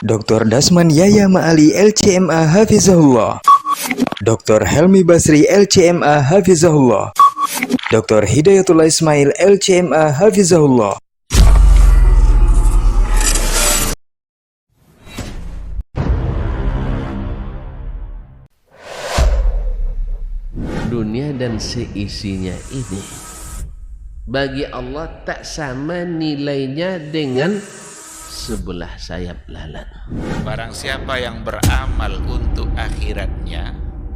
Dr. Dasman Yahya Ma'ali LCMA Hafizahullah, Dr. Helmi Basri LCMA Hafizahullah, Dr. Hidayatullah Ismail LCMA Hafizahullah. Dunia dan seisinya ini bagi Allah tak sama nilainya dengan sebelah sayap lalat. Barang siapa yang beramal untuk akhiratnya,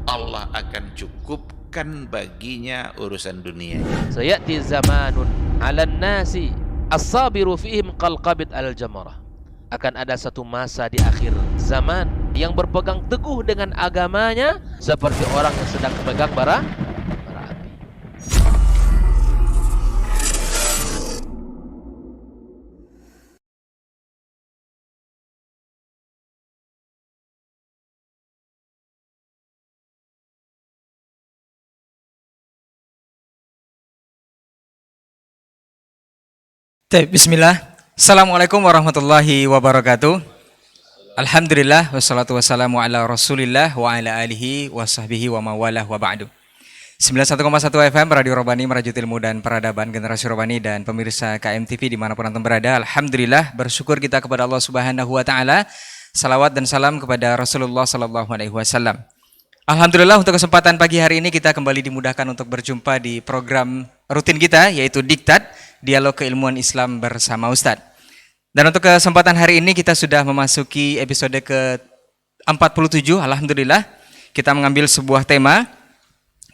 Allah akan cukupkan baginya urusan dunianya. Sayati zamanun 'alan nasi as-sabiru fihim qalqabit al-jamarah. Akan ada satu masa di akhir zaman yang berpegang teguh dengan agamanya seperti orang yang sedang memegang bara api. Bismillah. Assalamualaikum warahmatullahi wabarakatuh. Alhamdulillah wassalatu wassalamu ala Rasulillah wa ala alihi wa sahbihi wa mawalah wa ba'du. 91,1 FM Radio Robani, merajut ilmu dan peradaban generasi Robani dan pemirsa KMTV dimanapun antum berada. Alhamdulillah, bersyukur kita kepada Allah Subhanahu wa taala. Salawat dan salam kepada Rasulullah sallallahu alaihi wasallam. Alhamdulillah, untuk kesempatan pagi hari ini kita kembali dimudahkan untuk berjumpa di program rutin kita, yaitu Diktat, Dialog Keilmuan Islam bersama Ustadz. Dan untuk kesempatan hari ini kita sudah memasuki episode ke-47. Alhamdulillah, kita mengambil sebuah tema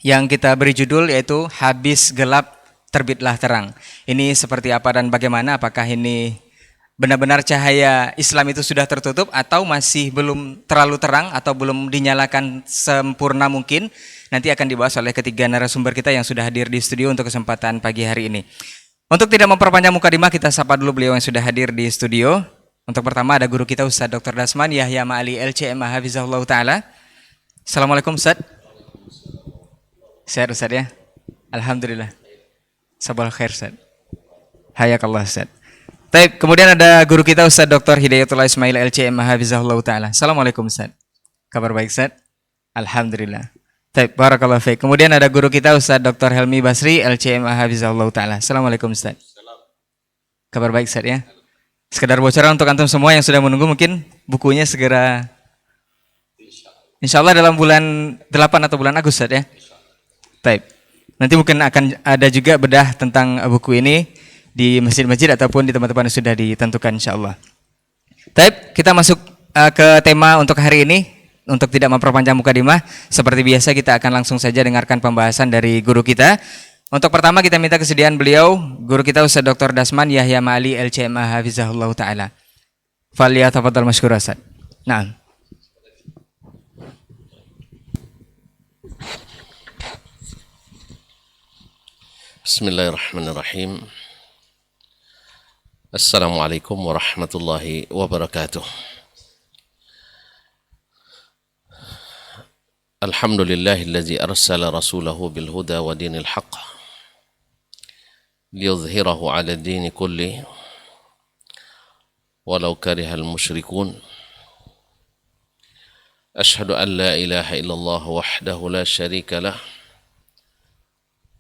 yang kita beri judul yaitu Habis Gelap Terbitlah Terang. Ini seperti apa dan bagaimana? Apakah ini benar-benar cahaya Islam itu sudah tertutup atau masih belum terlalu terang atau belum dinyalakan sempurna mungkin? Nanti akan dibahas oleh ketiga narasumber kita yang sudah hadir di studio untuk kesempatan pagi hari ini. Untuk tidak memperpanjang mukadimah, kita sapa dulu beliau yang sudah hadir di studio. Untuk pertama ada guru kita Ustaz Dr. Dasman Yahya Ma'ali LCMA Hafizahullah Ta'ala. Assalamualaikum Ustaz. Sehat Ustaz ya? Alhamdulillah. Sabal khair Ustaz. Hayakallah Ustaz. Baik, kemudian ada guru kita Ustaz Dr. Hidayatullah Ismail LCMA Hafizahullah Ta'ala. Assalamualaikum Ustaz. Kabar baik Ustaz? Alhamdulillah. Baik, barakallahu fiik. Kemudian ada guru kita Ustaz Dr. Helmi Basri LCMA Hafizahullah Ta'ala. Assalamualaikum Ustaz. Kabar baik Ustaz ya? Sekedar bocoran untuk antum semua yang sudah menunggu, mungkin bukunya segera InsyaAllah dalam bulan 8 atau bulan Agustus ya? Baik. Nanti mungkin akan ada juga bedah tentang buku ini di masjid-masjid ataupun di tempat-tempat yang sudah ditentukan insyaAllah. Baik, kita masuk ke tema untuk hari ini. Untuk tidak memperpanjang mukadimah, seperti biasa kita akan langsung saja dengarkan pembahasan dari guru kita. Untuk pertama kita minta kesediaan beliau, guru kita Ustaz Dr. Dasman Yahya Ma'ali LCMA Hafizahullah Ta'ala. Falyatafaddal masykur Ustaz. Nah. Bismillahirrahmanirrahim. Assalamualaikum warahmatullahi wabarakatuh. Alhamdulillahillazi arsala rasulahu bilhuda wa dinil haqq liyudhhirahu ala dini kulli walau karihal musyrikun. Ashhadu an la ilaha illallah wahdahu la syarika lah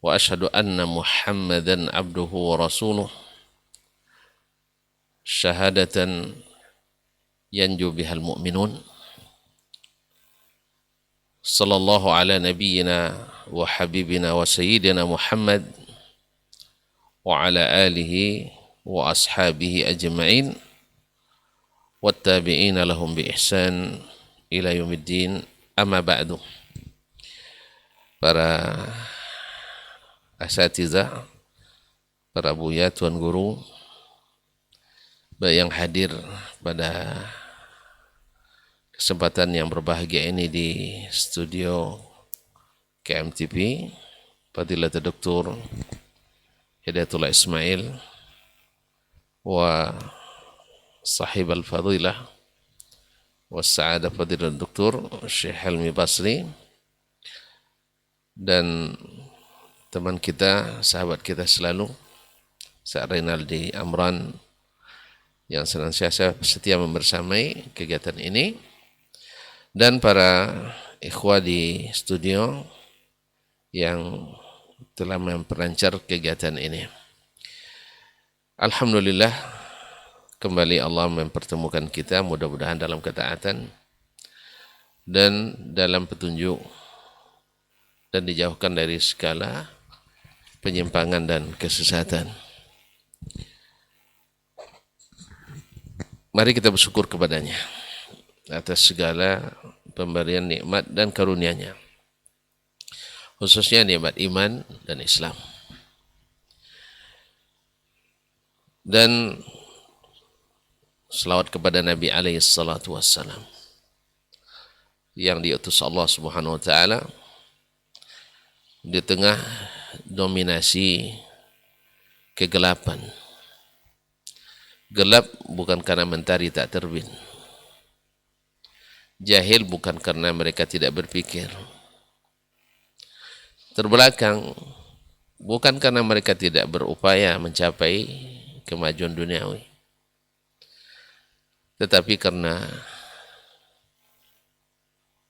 wa ashhadu anna Muhammadan abduhu wa rasuluh syahadatan yanju bihal mu'minun. Sallallahu ala nabiyyina wa habibina wa sayyidina Muhammad wa ala alihi wa ashabihi ajma'in wa tabi'ina lahum bi ihsan ila yaumiddin, amma ba'du. Para asatidzah, para buya, tuan guru yang hadir pada kesempatan yang berbahagia ini di studio KMTV, Fadilatul Dr. Hidayatullah Ismail wa sahib al-fadilah wa sa'adah Fadilatul Dr. Syekh Helmi Basri, dan teman kita, sahabat kita selalu, Ustaz Rinaldi Amran, yang senantiasa setia membersamai kegiatan ini, dan para ikhwah di studio yang telah memperlancar kegiatan ini. Alhamdulillah, kembali Allah mempertemukan kita, mudah-mudahan dalam ketaatan dan dalam petunjuk, dan dijauhkan dari segala penyimpangan dan kesesatan. Mari kita bersyukur kepadanya atas segala pemberian nikmat dan karunia-Nya, khususnya nikmat iman dan Islam. Dan selawat kepada Nabi alaihi salatu wassalam yang diutus Allah Subhanahu wa taala di tengah dominasi kegelapan. Gelap bukan karena mentari tak terbit. Jahil bukan karena mereka tidak berpikir. Terbelakang bukan karena mereka tidak berupaya mencapai kemajuan duniawi, tetapi karena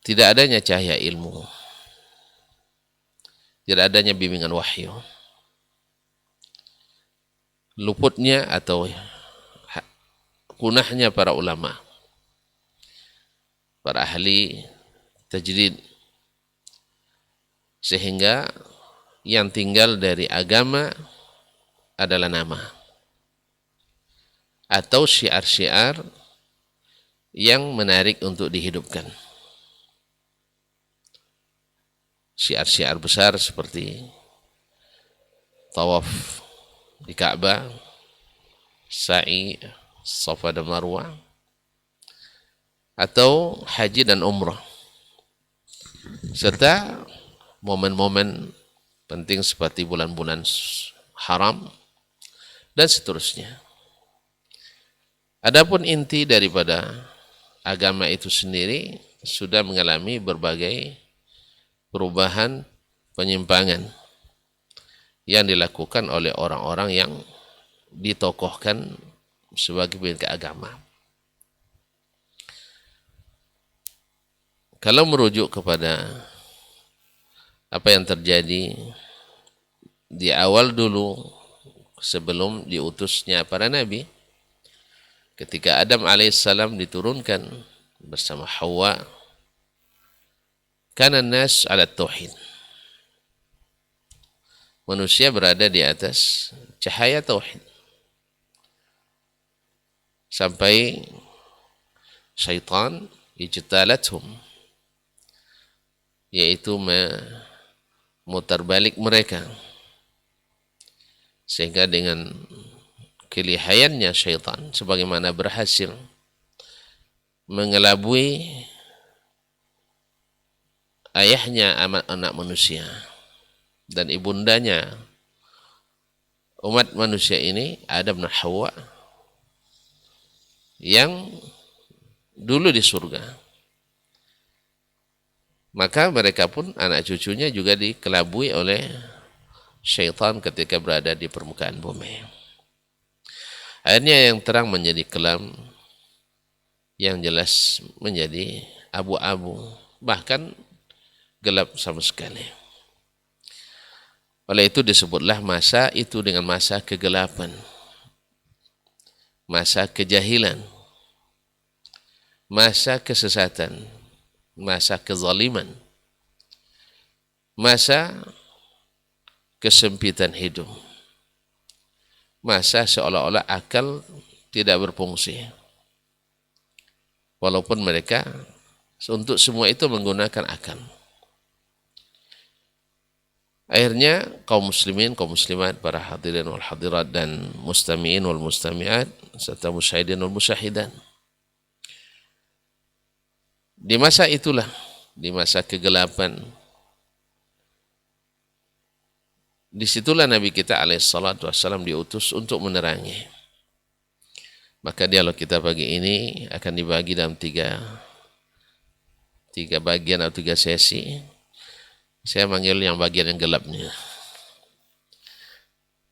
tidak adanya cahaya ilmu, tidak adanya bimbingan wahyu, luputnya atau punahnya para ulama, para ahli tajdid, sehingga yang tinggal dari agama adalah nama atau syiar-syiar yang menarik untuk dihidupkan. Syiar-syiar besar seperti tawaf di Ka'bah, sa'i Safa dan Marwah, atau haji dan umrah, serta momen-momen penting seperti bulan-bulan haram dan seterusnya. Adapun inti daripada agama itu sendiri sudah mengalami berbagai perubahan, penyimpangan yang dilakukan oleh orang-orang yang ditokohkan sebagai pemimpin agama. Kalau merujuk kepada apa yang terjadi di awal dulu sebelum diutusnya para nabi, ketika Adam alaihissalam diturunkan bersama Hawa, kana nas ala tauhid. Manusia berada di atas cahaya tauhid. Sampai syaitan ijtalathum, yaitu memutar balik mereka, sehingga dengan kelihayannya syaitan sebagaimana berhasil mengelabui ayahnya anak manusia dan ibundanya umat manusia ini, Adam dan Hawa, yang dulu di surga. Maka mereka pun, anak cucunya juga dikelabui oleh syaitan ketika berada di permukaan bumi. Akhirnya yang terang menjadi kelam, yang jelas menjadi abu-abu, bahkan gelap sama sekali. Oleh itu disebutlah masa itu dengan masa kegelapan, masa kejahilan, masa kesesatan, masa kezaliman, masa kesempitan hidup, masa seolah-olah akal tidak berfungsi. Walaupun mereka untuk semua itu menggunakan akal. Akhirnya kaum muslimin, kaum muslimat, para hadirin wal hadirat dan mustami'in wal mustami'at serta musyahidin wal musyahidan, di masa itulah, di masa kegelapan, disitulah Nabi kita alaihissalatu wassalam diutus untuk menerangi. Maka dialog kita pagi ini akan dibagi dalam tiga bagian atau 3 sesi. Saya manggil yang bagian yang gelapnya.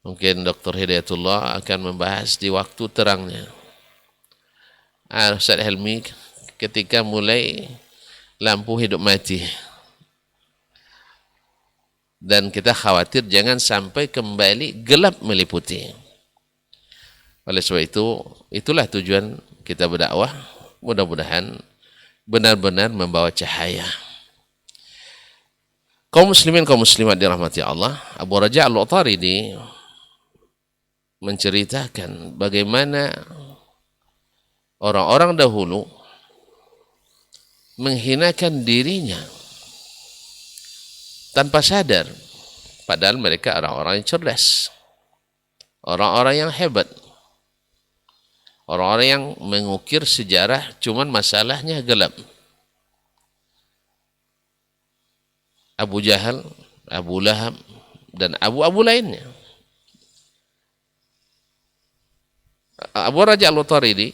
Mungkin Dr. Hidayatullah akan membahas di waktu terangnya, Ustaz Helmi, ketika mulai lampu hidup mati. Dan kita khawatir jangan sampai kembali gelap meliputi. Oleh sebab itu, itulah tujuan kita berdakwah. Mudah-mudahan benar-benar membawa cahaya. Kaum muslimin, kaum muslimat dirahmati Allah, Abu Raja Al-Utaridi menceritakan bagaimana orang-orang dahulu menghinakan dirinya tanpa sadar, padahal mereka orang-orang yang cerdas, orang-orang yang hebat, orang-orang yang mengukir sejarah, cuman masalahnya gelap. Abu Jahal, Abu Lahab, dan abu-abu lainnya. Abu Raja Al-Utaridi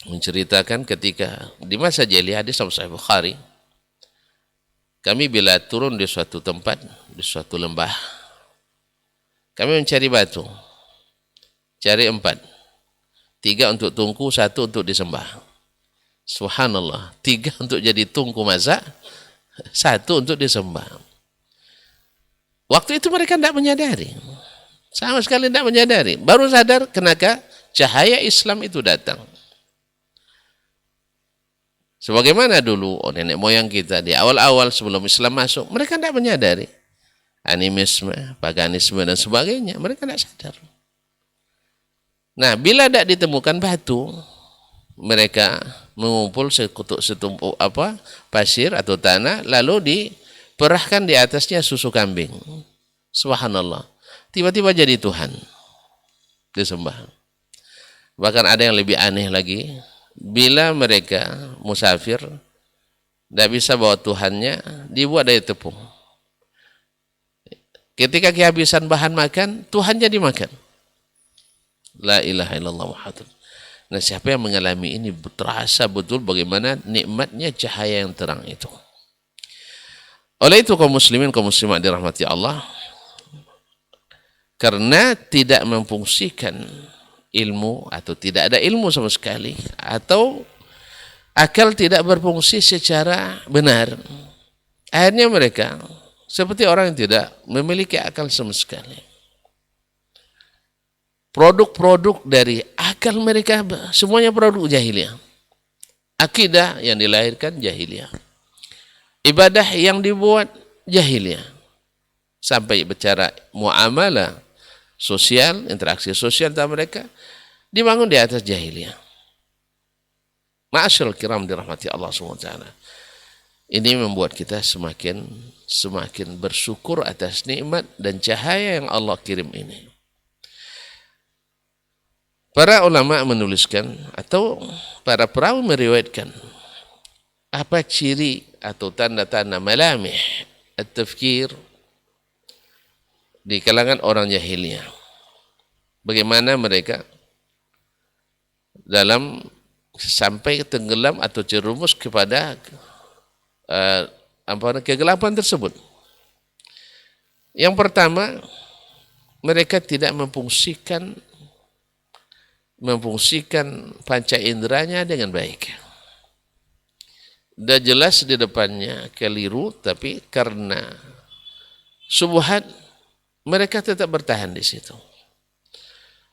menceritakan ketika di masa jahiliyah, hadis Sahih Bukhari, kami bila turun di suatu tempat, di suatu lembah, kami mencari batu, cari 4, 3 untuk tungku, 1 untuk disembah. Subhanallah, 3 untuk jadi tungku masak, 1 untuk disembah. Waktu itu mereka tidak menyadari, sama sekali tidak menyadari. Baru sadar kenapa cahaya Islam itu datang. Sebagaimana dulu nenek moyang kita di awal-awal sebelum Islam masuk, mereka tidak menyadari animisme, paganisme dan sebagainya, mereka tidak sadar. Nah, bila tidak ditemukan batu, mereka mengumpul setumpuk pasir atau tanah, lalu diperahkan di atasnya susu kambing. Subhanallah, tiba-tiba jadi Tuhan disembah. Bahkan ada yang lebih aneh lagi. Bila mereka musafir, tidak bisa bawa Tuhannya, dibuat dari tepung. Ketika kehabisan bahan makan, Tuhannya dimakan. La ilaha illallah Muhammad. Nah, siapa yang mengalami ini terasa betul bagaimana nikmatnya cahaya yang terang itu. Oleh itu kaum muslimin, kaum muslimat dirahmati Allah, karena tidak memfungsikan ilmu atau tidak ada ilmu sama sekali, atau akal tidak berfungsi secara benar, akhirnya mereka seperti orang yang tidak memiliki akal sama sekali. Produk-produk dari akal mereka semuanya produk jahiliyah. Akidah yang dilahirkan jahiliyah, ibadah yang dibuat jahiliyah, sampai bicara muamalah sosial, interaksi sosial antara mereka dibangun di atas jahiliyah. Ma'asyiral kiram dirahmati Allah SWT. Ini membuat kita semakin bersyukur atas nikmat dan cahaya yang Allah kirim ini. Para ulama menuliskan atau para perawi meriwayatkan apa ciri atau tanda-tanda malamih at-tafkir di kalangan orang jahiliyah. Bagaimana mereka dalam sampai tenggelam atau jerumus kepada kegelapan tersebut. Yang pertama, mereka tidak memfungsikan panca inderanya dengan baik. Sudah jelas di depannya keliru, tapi karena syubhat mereka tetap bertahan di situ.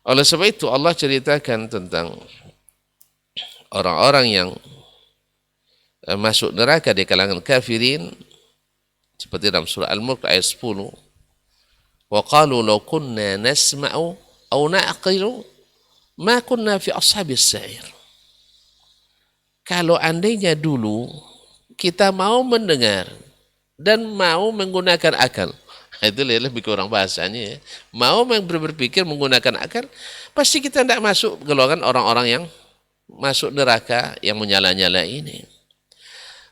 Oleh sebab itu Allah ceritakan tentang orang-orang yang masuk neraka di kalangan kafirin, seperti dalam surah Al-Mulk ayat 10. Wa qalu law kunna nasma'u aw na'qilu ma kunna fi ashabis sa'ir. Kalau andainya dulu kita mau mendengar dan mau menggunakan akal, itu lebih kurang bahasanya ya. Mau berpikir menggunakan akal, pasti kita tidak masuk golongan orang-orang yang masuk neraka yang menyala-nyala ini.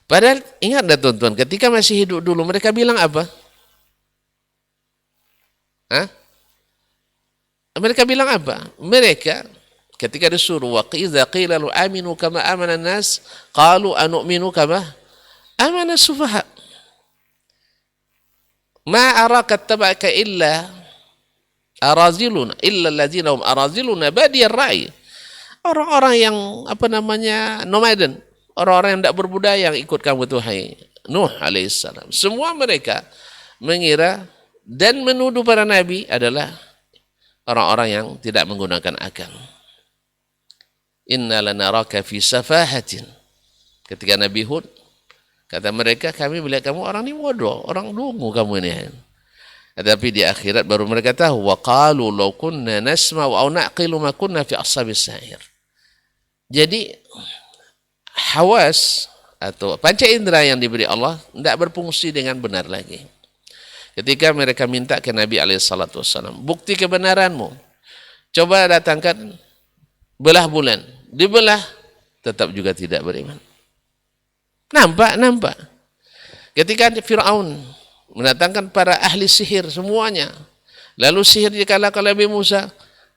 Padahal ingat dah tuan-tuan, ketika masih hidup dulu mereka bilang apa? Mereka bilang apa? Mereka ketika disuruh wa idza qila lu aminu kama amana an-nas qalu anu'minu kama amana as-sufaha. Ma araka tabaka illa araziluna illa alladzina hum araziluna badiyar ra'i Orang-orang yang nomaden, orang-orang yang tidak berbudaya yang ikut kamu Tuhai Nuh alaihissalam. Semua mereka mengira dan menuduh para nabi adalah orang-orang yang tidak menggunakan akal. Inna lanaraka fi safahatin. Ketika Nabi Hud, kata mereka, kami melihat kamu orang ini bodoh, orang dungu kamu ini. Tetapi di akhirat baru mereka tahu, wa qalu law kunna nasma'u aw na'qilu ma kunna fi ashabis sa'ir. Jadi hawas atau panca indera yang diberi Allah tidak berfungsi dengan benar lagi. Ketika mereka minta ke Nabi SAW, bukti kebenaranmu, coba datangkan belah bulan, dibelah, tetap juga tidak beriman. Nampak. Ketika Fir'aun mendatangkan para ahli sihir semuanya, lalu sihir dikalahkan oleh Nabi Musa,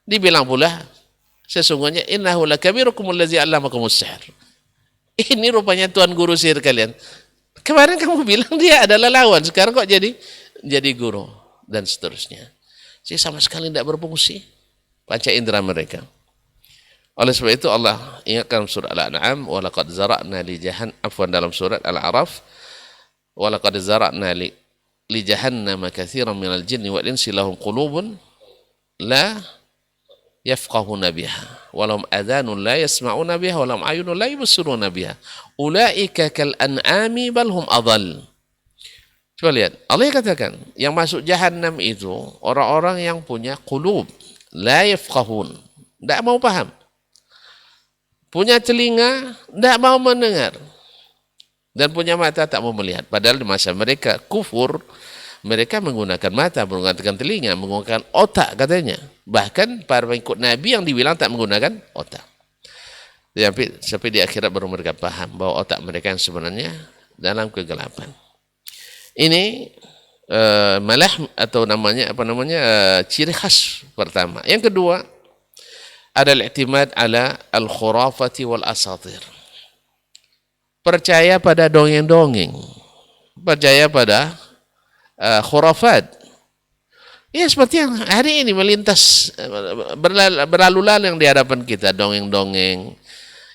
dibilang pula, sesungguhnya innahu lakabirukum allazi 'allamakumus sihr. Ini rupanya tuan guru sihir kalian. Kemarin kamu bilang dia adalah lawan, sekarang kok jadi guru dan seterusnya. Jadi sama sekali tidak berfungsi panca indera mereka. Oleh sebab itu Allah ingatkan surah Al-An'am, wa laqad zara'na li dalam surat Al-A'raf, wa laqad zara'na li jahannama katsiran minal jinni wal insi lahum qulubun la yafqahuna biha wa lahum adhanun la yasma'una biha wa lahum ayunun la yubsiruna biha ulaika kal an'ami bal hum adall. Coba lihat, Allah katakan yang masuk jahannam itu orang-orang yang punya qulub la yafqahun, tidak mau paham, punya telinga tidak mau mendengar, dan punya mata tak mau melihat. Padahal di masa mereka kufur, mereka menggunakan mata, menggunakan telinga, menggunakan otak katanya. Bahkan para pengikut Nabi yang dibilang tak menggunakan otak. Tapi di akhirat baru mereka paham bahwa otak mereka yang sebenarnya dalam kegelapan. Ini malah atau ciri khas pertama. Yang kedua adalah i'timad ala al-khurafati wal asatir. Percaya pada dongeng-dongeng, percaya pada khurafat. Ya seperti yang hari ini melintas berlalu lalang di hadapan kita, dongeng-dongeng.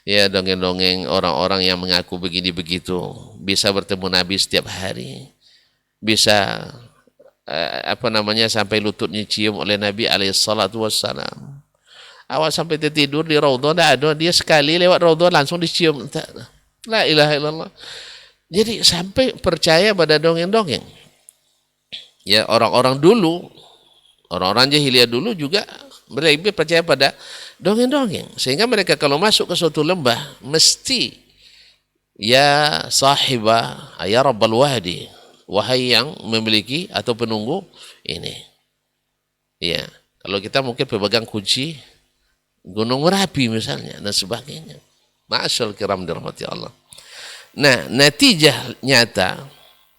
Ya dongeng-dongeng orang-orang yang mengaku begini begitu, bisa bertemu Nabi setiap hari, bisa sampai lututnya cium oleh Nabi alaihissalatu wassalam. Awal sampai tertidur di raudhah, tidak ada, dia sekali lewat raudhah langsung dicium. La ilaha illallah. Jadi sampai percaya pada dongeng-dongeng. Ya orang-orang dulu, orang-orang jahiliyah dulu juga lebih percaya pada dongeng-dongeng. Sehingga mereka kalau masuk ke suatu lembah, mesti ya sahibah, ya rabbal wadi, wahai yang memiliki atau penunggu ini. Ya, kalau kita mungkin pemegang kunci Gunung Merapi misalnya dan sebagainya. Ma'asyal kiram dirahmati Allah. Nah, natijah nyata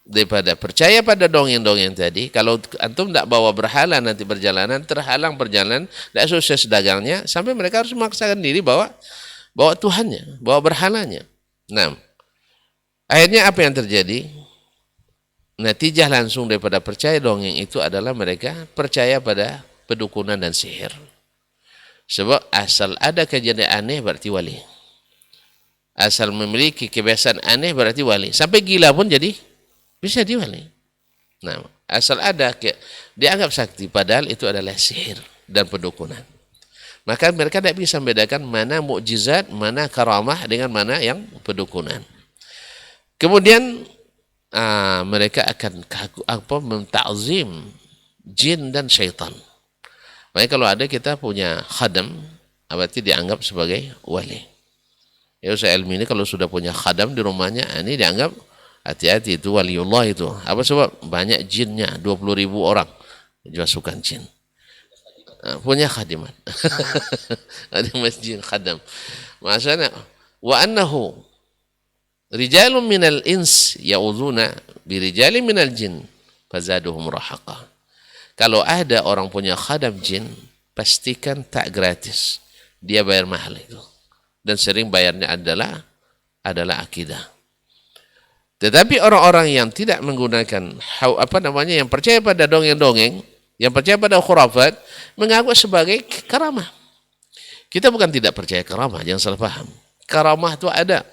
daripada percaya pada dongeng-dongeng tadi, kalau antum tidak bawa berhala nanti perjalanan, terhalang perjalanan, tidak sukses dagangnya, sampai mereka harus memaksakan diri bawa Tuhannya, bawa berhalanya. Nah, akhirnya apa yang terjadi? Natijah langsung daripada percaya dongeng itu adalah mereka percaya pada pedukunan dan sihir. Sebab asal ada kejadian aneh berarti wali. Asal memiliki kebiasaan aneh berarti wali. Sampai gila pun jadi bisa diwali. Nah, asal ada dianggap sakti, padahal itu adalah sihir dan pedukunan. Maka mereka tidak bisa membedakan mana mukjizat, mana karamah dengan mana yang pedukunan. Kemudian mereka akan mentakzim jin dan syaitan. Makanya kalau ada kita punya khadam, berarti dianggap sebagai wali. Ya Ustaz Ilmi ini kalau sudah punya khadam di rumahnya, ini dianggap hati-hati itu waliullah itu. Apa sebab? Banyak jinnya, 20.000 orang dimasukkan jin. Punya khadimat. Ada masjid khadam. Maksudnya wa annahu rijalun minal ins ya'udzuuna birijalin minal jin fazaduhum rahaqa. Kalau ada orang punya khadam jin, pastikan tak gratis. Dia bayar mahal itu. Dan sering bayarnya adalah akidah. Tetapi orang-orang yang tidak menggunakan yang percaya pada dongeng-dongeng, yang percaya pada khurafat, menganggap sebagai karamah. Kita bukan tidak percaya karamah, jangan salah paham. Karamah itu ada,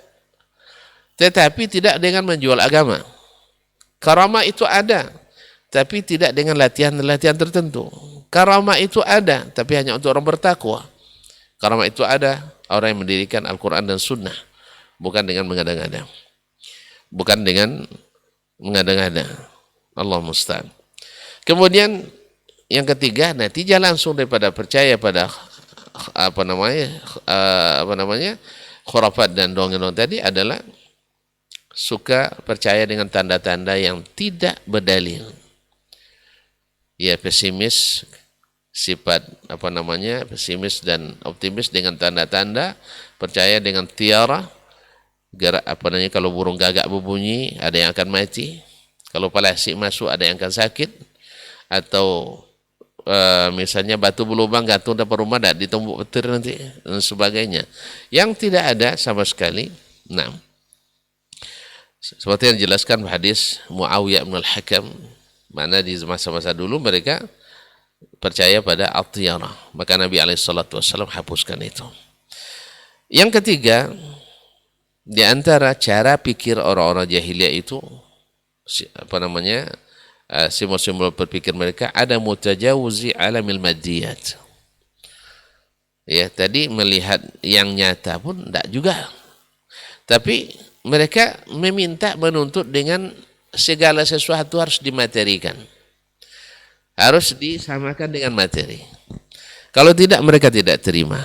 tetapi tidak dengan menjual agama. Karamah itu ada, tapi tidak dengan latihan-latihan tertentu. Karamah itu ada, tapi hanya untuk orang bertakwa. Karamah itu ada orang yang mendirikan Al-Quran dan Sunnah, bukan dengan mengada-ngada. Bukan dengan mengada-ngada. Allah musta'an. Kemudian yang ketiga, natijah langsung daripada percaya pada khurafat dan dongeng-dongeng tadi adalah suka percaya dengan tanda-tanda yang tidak berdalil. Ya, pesimis, sifat pesimis dan optimis dengan tanda-tanda, percaya dengan tiara, kalau burung gagak berbunyi ada yang akan mati, kalau plastik masuk ada yang akan sakit, atau misalnya batu berlubang gantung depan rumah dah ditumbuk petir nanti dan sebagainya, yang tidak ada sama sekali. Nah, seperti yang dijelaskan hadis Muawiyah bin Al-Hakam, mana di masa-masa dulu mereka percaya pada at-tiyarah, maka Nabi SAW hapuskan itu. Yang ketiga, di antara cara pikir orang-orang jahiliyah itu simbol-simbol berpikir mereka ada mutajawuzi alamil madiyat. Ya, tadi melihat yang nyata pun tidak juga. Tapi mereka menuntut dengan segala sesuatu harus dimaterikan. Harus disamakan dengan materi. Kalau tidak, mereka tidak terima.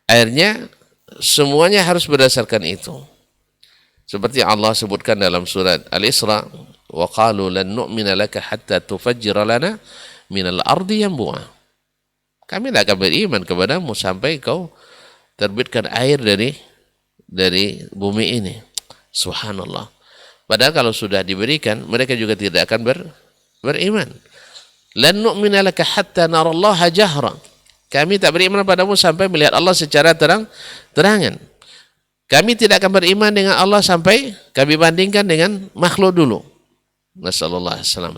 Akhirnya semuanya harus berdasarkan itu. Seperti Allah sebutkan dalam surat Al-Isra, wa qalu lan nu'mina laka hatta tufajjira lana minal ardi yanbu'a. Kami tidak akan beriman kepadamu sampai kau terbitkan air dari bumi ini. Subhanallah. Padahal kalau sudah diberikan, mereka juga tidak akan beriman. Lan nu'mina laka hatta narallaha jahra. Kami tak beriman padamu sampai melihat Allah secara terang-terangan. Kami tidak akan beriman dengan Allah sampai kami bandingkan dengan makhluk dulu. Nasallallahu alaihi wasallam.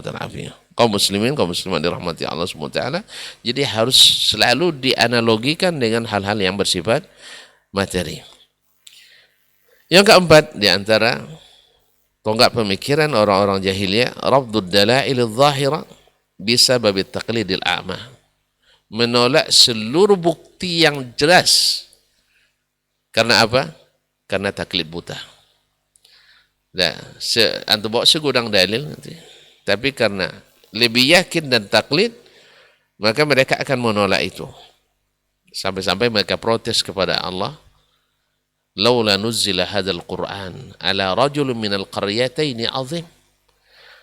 Kaum muslimin, kaum muslimat dirahmati Allah SWT. Jadi harus selalu dianalogikan dengan hal-hal yang bersifat materi. Yang keempat, di antara tonggak pemikiran orang-orang jahiliyah, rafdud dalail adh-dhahira bisabab taqlidil a'ma. Menolak seluruh bukti yang jelas. Karena apa? Karena taklid buta. Nah, antum bawa segudang dalil nanti. Tapi karena lebih yakin dan taklid, maka mereka akan menolak itu. Sampai-sampai mereka protes kepada Allah. Laula nuzzila hadzal Qur'an ala rajulin minal qaryataini azim.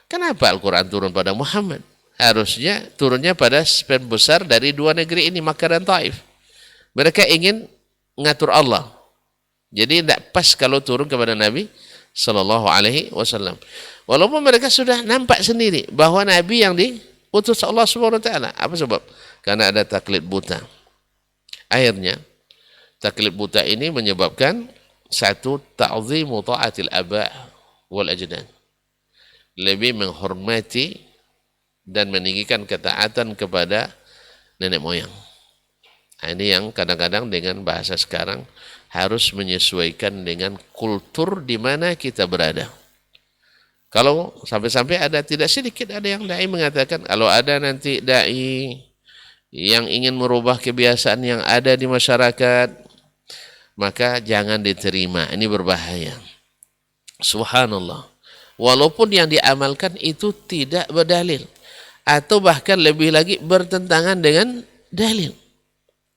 Kenapa Al-Quran turun pada Muhammad? Harusnya turunnya pada pembesar dari dua negeri ini, Makkah dan Taif. Mereka ingin mengatur Allah. Jadi tidak pas kalau turun kepada Nabi Sallallahu Alaihi Wasallam. Walaupun mereka sudah nampak sendiri bahwa Nabi yang diutus Allah Subhanahu Wa Taala. Apa sebab? Karena ada taklid buta. Akhirnya taklid buta ini menyebabkan satu, ta'zimu ta'atil aba' wal ajdan. Lebih menghormati dan meninggikan ketaatan kepada nenek moyang. Ini yang kadang-kadang dengan bahasa sekarang harus menyesuaikan dengan kultur di mana kita berada. Kalau sampai-sampai ada, tidak sedikit ada yang dai mengatakan, kalau ada nanti dai yang ingin merubah kebiasaan yang ada di masyarakat, maka jangan diterima, ini berbahaya. Subhanallah. Walaupun yang diamalkan itu tidak berdalil, atau bahkan lebih lagi bertentangan dengan dalil.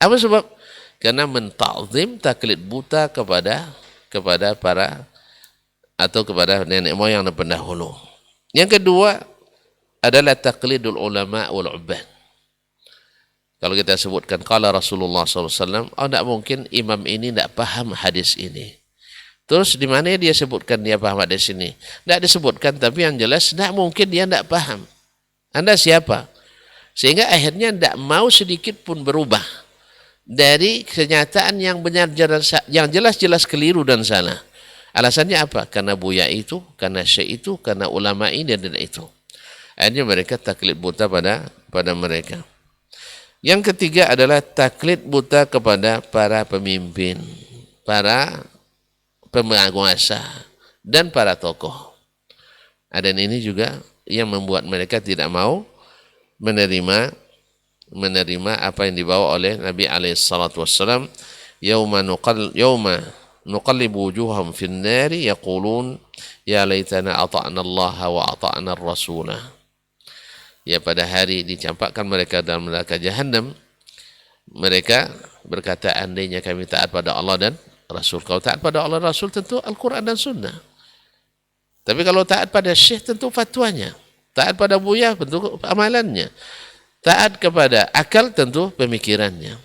Apa sebab? Karena mentakzim, taklid buta kepada para atau kepada nenek moyang dan pendahulu. Yang kedua adalah taklidul ulama wal ubbad. Kalau kita sebutkan qala Rasulullah SAW, tidak mungkin imam ini tidak paham hadis ini. Terus di mana dia sebutkan dia paham hadis ini? Tidak disebutkan, tapi yang jelas tidak mungkin dia tidak paham. Anda siapa? Sehingga akhirnya tidak mau sedikit pun berubah dari kenyataan yang benar, yang jelas-jelas keliru dan salah. Alasannya apa? Karena buya itu, karena syekh itu, karena ulama ini dan itu. Akhirnya mereka taklid buta pada mereka. Yang ketiga adalah taklid buta kepada para pemimpin, para penguasa, dan para tokoh. Dan ini juga yang membuat mereka tidak mau menerima apa yang dibawa oleh Nabi SAW. Yauma nuqallibu wujuhahum fin nari yaqulun ya laitana ata'na Allah wa ata'na ar-rasulah. Ya, pada hari dicampakkan mereka dalam neraka jahanam, mereka berkata, andainya kami taat pada Allah dan Rasul. Kalau taat pada Allah dan Rasul tentu Al-Quran dan Sunnah. Tapi kalau taat pada syekh tentu fatwanya. Taat pada buya tentu amalannya. Taat kepada akal tentu pemikirannya.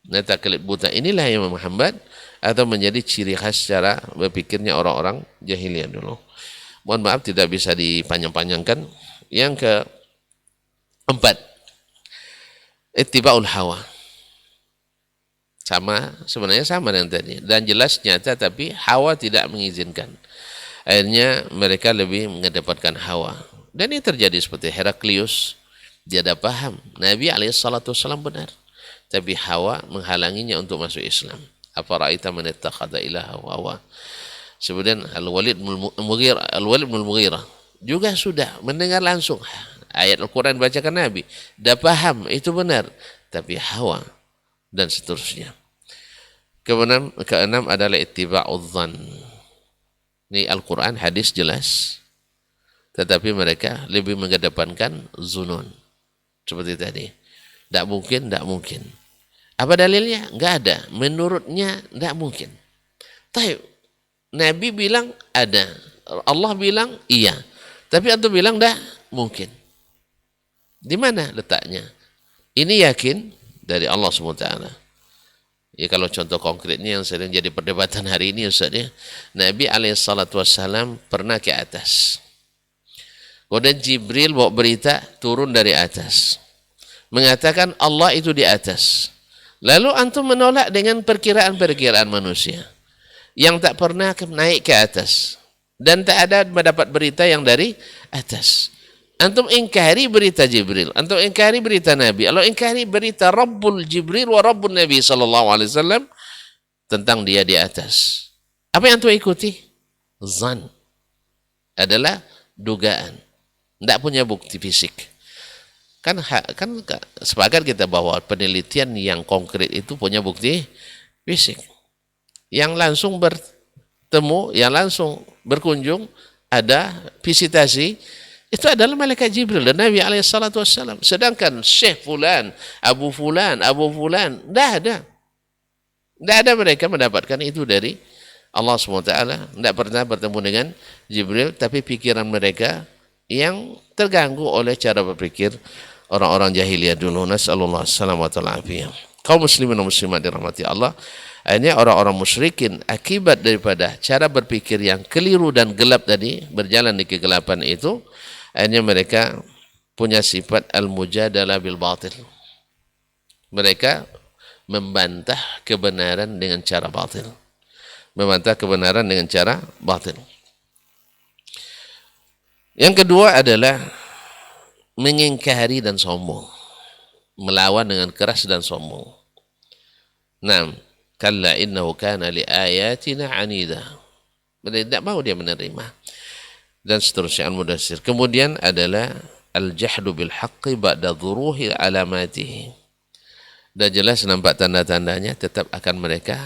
Nah, taklid buta inilah yang menghambat atau menjadi ciri khas cara berpikirnya orang-orang jahiliyah dulu. Mohon maaf tidak bisa dipanjang-panjangkan. Yang keempat, ittiba'ul hawa. Sebenarnya sama dengan tadi. Dan jelas nyata tapi hawa tidak mengizinkan. Akhirnya mereka lebih mengedepankan hawa. Dan ini terjadi seperti Heraklius. Dia ada paham. Nabi SAW benar. Tapi hawa menghalanginya untuk masuk Islam. Afara'aita man ittakhadha ilahahu hawa. Kemudian Al-Walid bin Mughirah juga sudah mendengar langsung ayat Al-Quran bacakan Nabi. Dah paham itu benar. Tapi hawa dan seterusnya. Keenam adalah ittiba'udz dzan. Ini Al-Quran hadis jelas. Tetapi mereka lebih mengedepankan zunun. Seperti tadi. Tidak mungkin. Apa dalilnya? Enggak ada. Menurutnya tidak mungkin. Tapi Nabi bilang ada. Allah bilang iya. Tapi antum bilang tidak mungkin. Di mana letaknya? Ini yakin dari Allah SWT. Ya, kalau contoh konkretnya yang sering jadi perdebatan hari ini Ustaz ya. Nabi SAW pernah ke atas. Kemudian Jibril bawa berita turun dari atas. Mengatakan Allah itu di atas. Lalu antum menolak dengan perkiraan-perkiraan manusia. Yang tak pernah naik ke atas. Dan tak ada mendapat berita yang dari atas. Antum ingkari berita Jibril. Antum ingkari berita Nabi. Allah ingkari berita Rabbul Jibril wa Rabbul Nabi SAW. Tentang dia di atas. Apa yang antum ikuti? Zan. Adalah dugaan. Tidak punya bukti fisik. Kan sepakat kita bahwa penelitian yang konkret itu punya bukti fisik. Yang langsung bertemu, yang langsung berkunjung, ada visitasi, itu adalah malaikat Jibril dan Nabi SAW. Sedangkan Syekh Fulan, Abu Fulan, tidak ada. Tidak ada mereka mendapatkan itu dari Allah SWT. Tidak pernah bertemu dengan Jibril, tapi pikiran mereka yang terganggu oleh cara berpikir orang-orang jahiliyah dulu. Nas'alullah salamata wal afiyah. Kaum muslimin dan muslimat dirahmati Allah. Ini orang-orang musyrikin akibat daripada cara berpikir yang keliru dan gelap tadi, berjalan di kegelapan itu, akhirnya mereka punya sifat al-mujadalah bil batil. Mereka membantah kebenaran dengan cara batil. Membantah kebenaran dengan cara batil. Yang kedua adalah mengingkari dan sombong. Melawan dengan keras dan sombong. Nah, kalla innahu kana li ayatina anida. Mereka tidak mau dia menerima. Dan seterusnya Al-Mudaththir. Kemudian adalah al-jahdu bil haqqi ba'da dhuruhi alamatihi. Dan jelas nampak tanda-tandanya, tetap akan mereka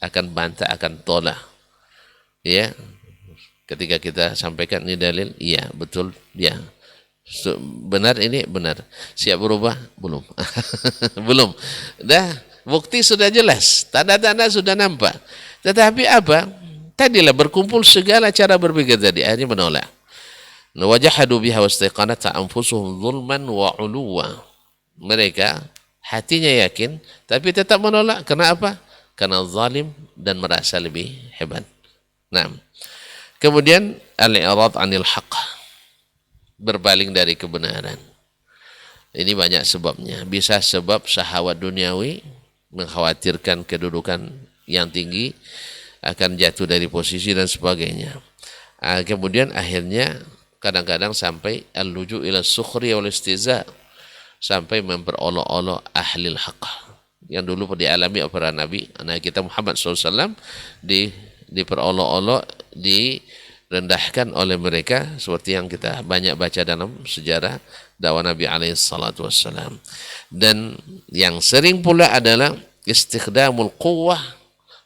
akan bantah, akan tolak. Ya. Ketika kita sampaikan ini dalil, iya betul dia. Benar ini benar. Siap berubah? Belum. Belum. Dah bukti sudah jelas, tanda-tanda sudah nampak. Tetapi apa? Tadilah berkumpul segala cara berpikir tadi, akhirnya menolak. Wajahadu biha wastaiqanat anfusuhum zulman wa 'uluwa. Mereka hatinya yakin tapi tetap menolak. Kenapa? Karena zalim dan merasa lebih hebat. Nah, kemudian al-i'rad 'anil haqq. Berpaling dari kebenaran. Ini banyak sebabnya. Bisa sebab syahwat duniawi, mengkhawatirkan kedudukan yang tinggi, akan jatuh dari posisi dan sebagainya. Kemudian akhirnya kadang-kadang sampai al-luju ila sukhri wal istiza. sampai memperolok-olok ahlil haqq yang dulu dialami oleh para nabi. Nah, kita Muhammad SAW diperolok-olok, direndahkan oleh mereka seperti yang kita banyak baca dalam sejarah dakwah Nabi SAW. Dan yang sering pula adalah istikhdamul quwwah,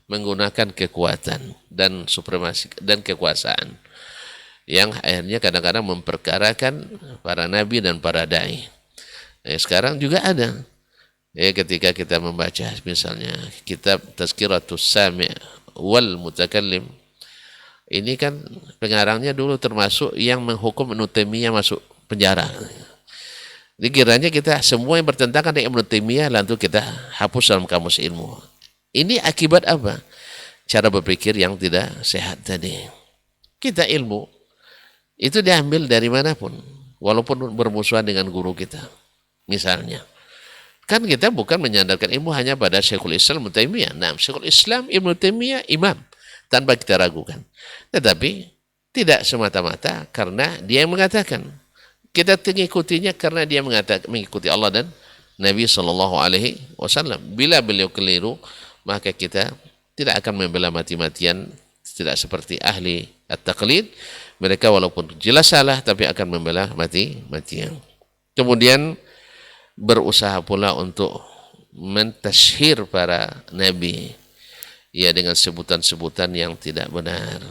menggunakan kekuatan dan supremasi dan kekuasaan yang akhirnya kadang-kadang memperkarakan para nabi dan para dai. Sekarang juga ada. Ketika kita membaca misalnya kitab Tazkiratus Sami' wal Mutakallim, ini kan pengarangnya dulu termasuk yang menghukum Ibnu Taimiyah masuk penjara. Dikiranya kita semua yang bertentangan dengan Ibnu Taimiyah lalu kita hapus dalam kamus ilmu. Ini akibat apa? Cara berpikir yang tidak sehat tadi. Kita ilmu itu diambil dari manapun, walaupun bermusuhan dengan guru kita. Misalnya, kan kita bukan menyandarkan ilmu hanya pada Syekhul Islam Ibnu Taimiyah. Nah, Syekhul Islam Ibnu Taimiyah imam, tanpa kita ragukan. Tetapi tidak semata-mata karena dia yang mengatakan. Kita mengikutinya karena dia mengikuti Allah dan Nabi SAW. Bila beliau keliru, maka kita tidak akan membela mati-matian, tidak seperti ahli at-taqlid. Mereka walaupun jelas salah, tapi akan membela mati-matian. Kemudian berusaha pula untuk mentashhir para nabi, ya, dengan sebutan-sebutan yang tidak benar.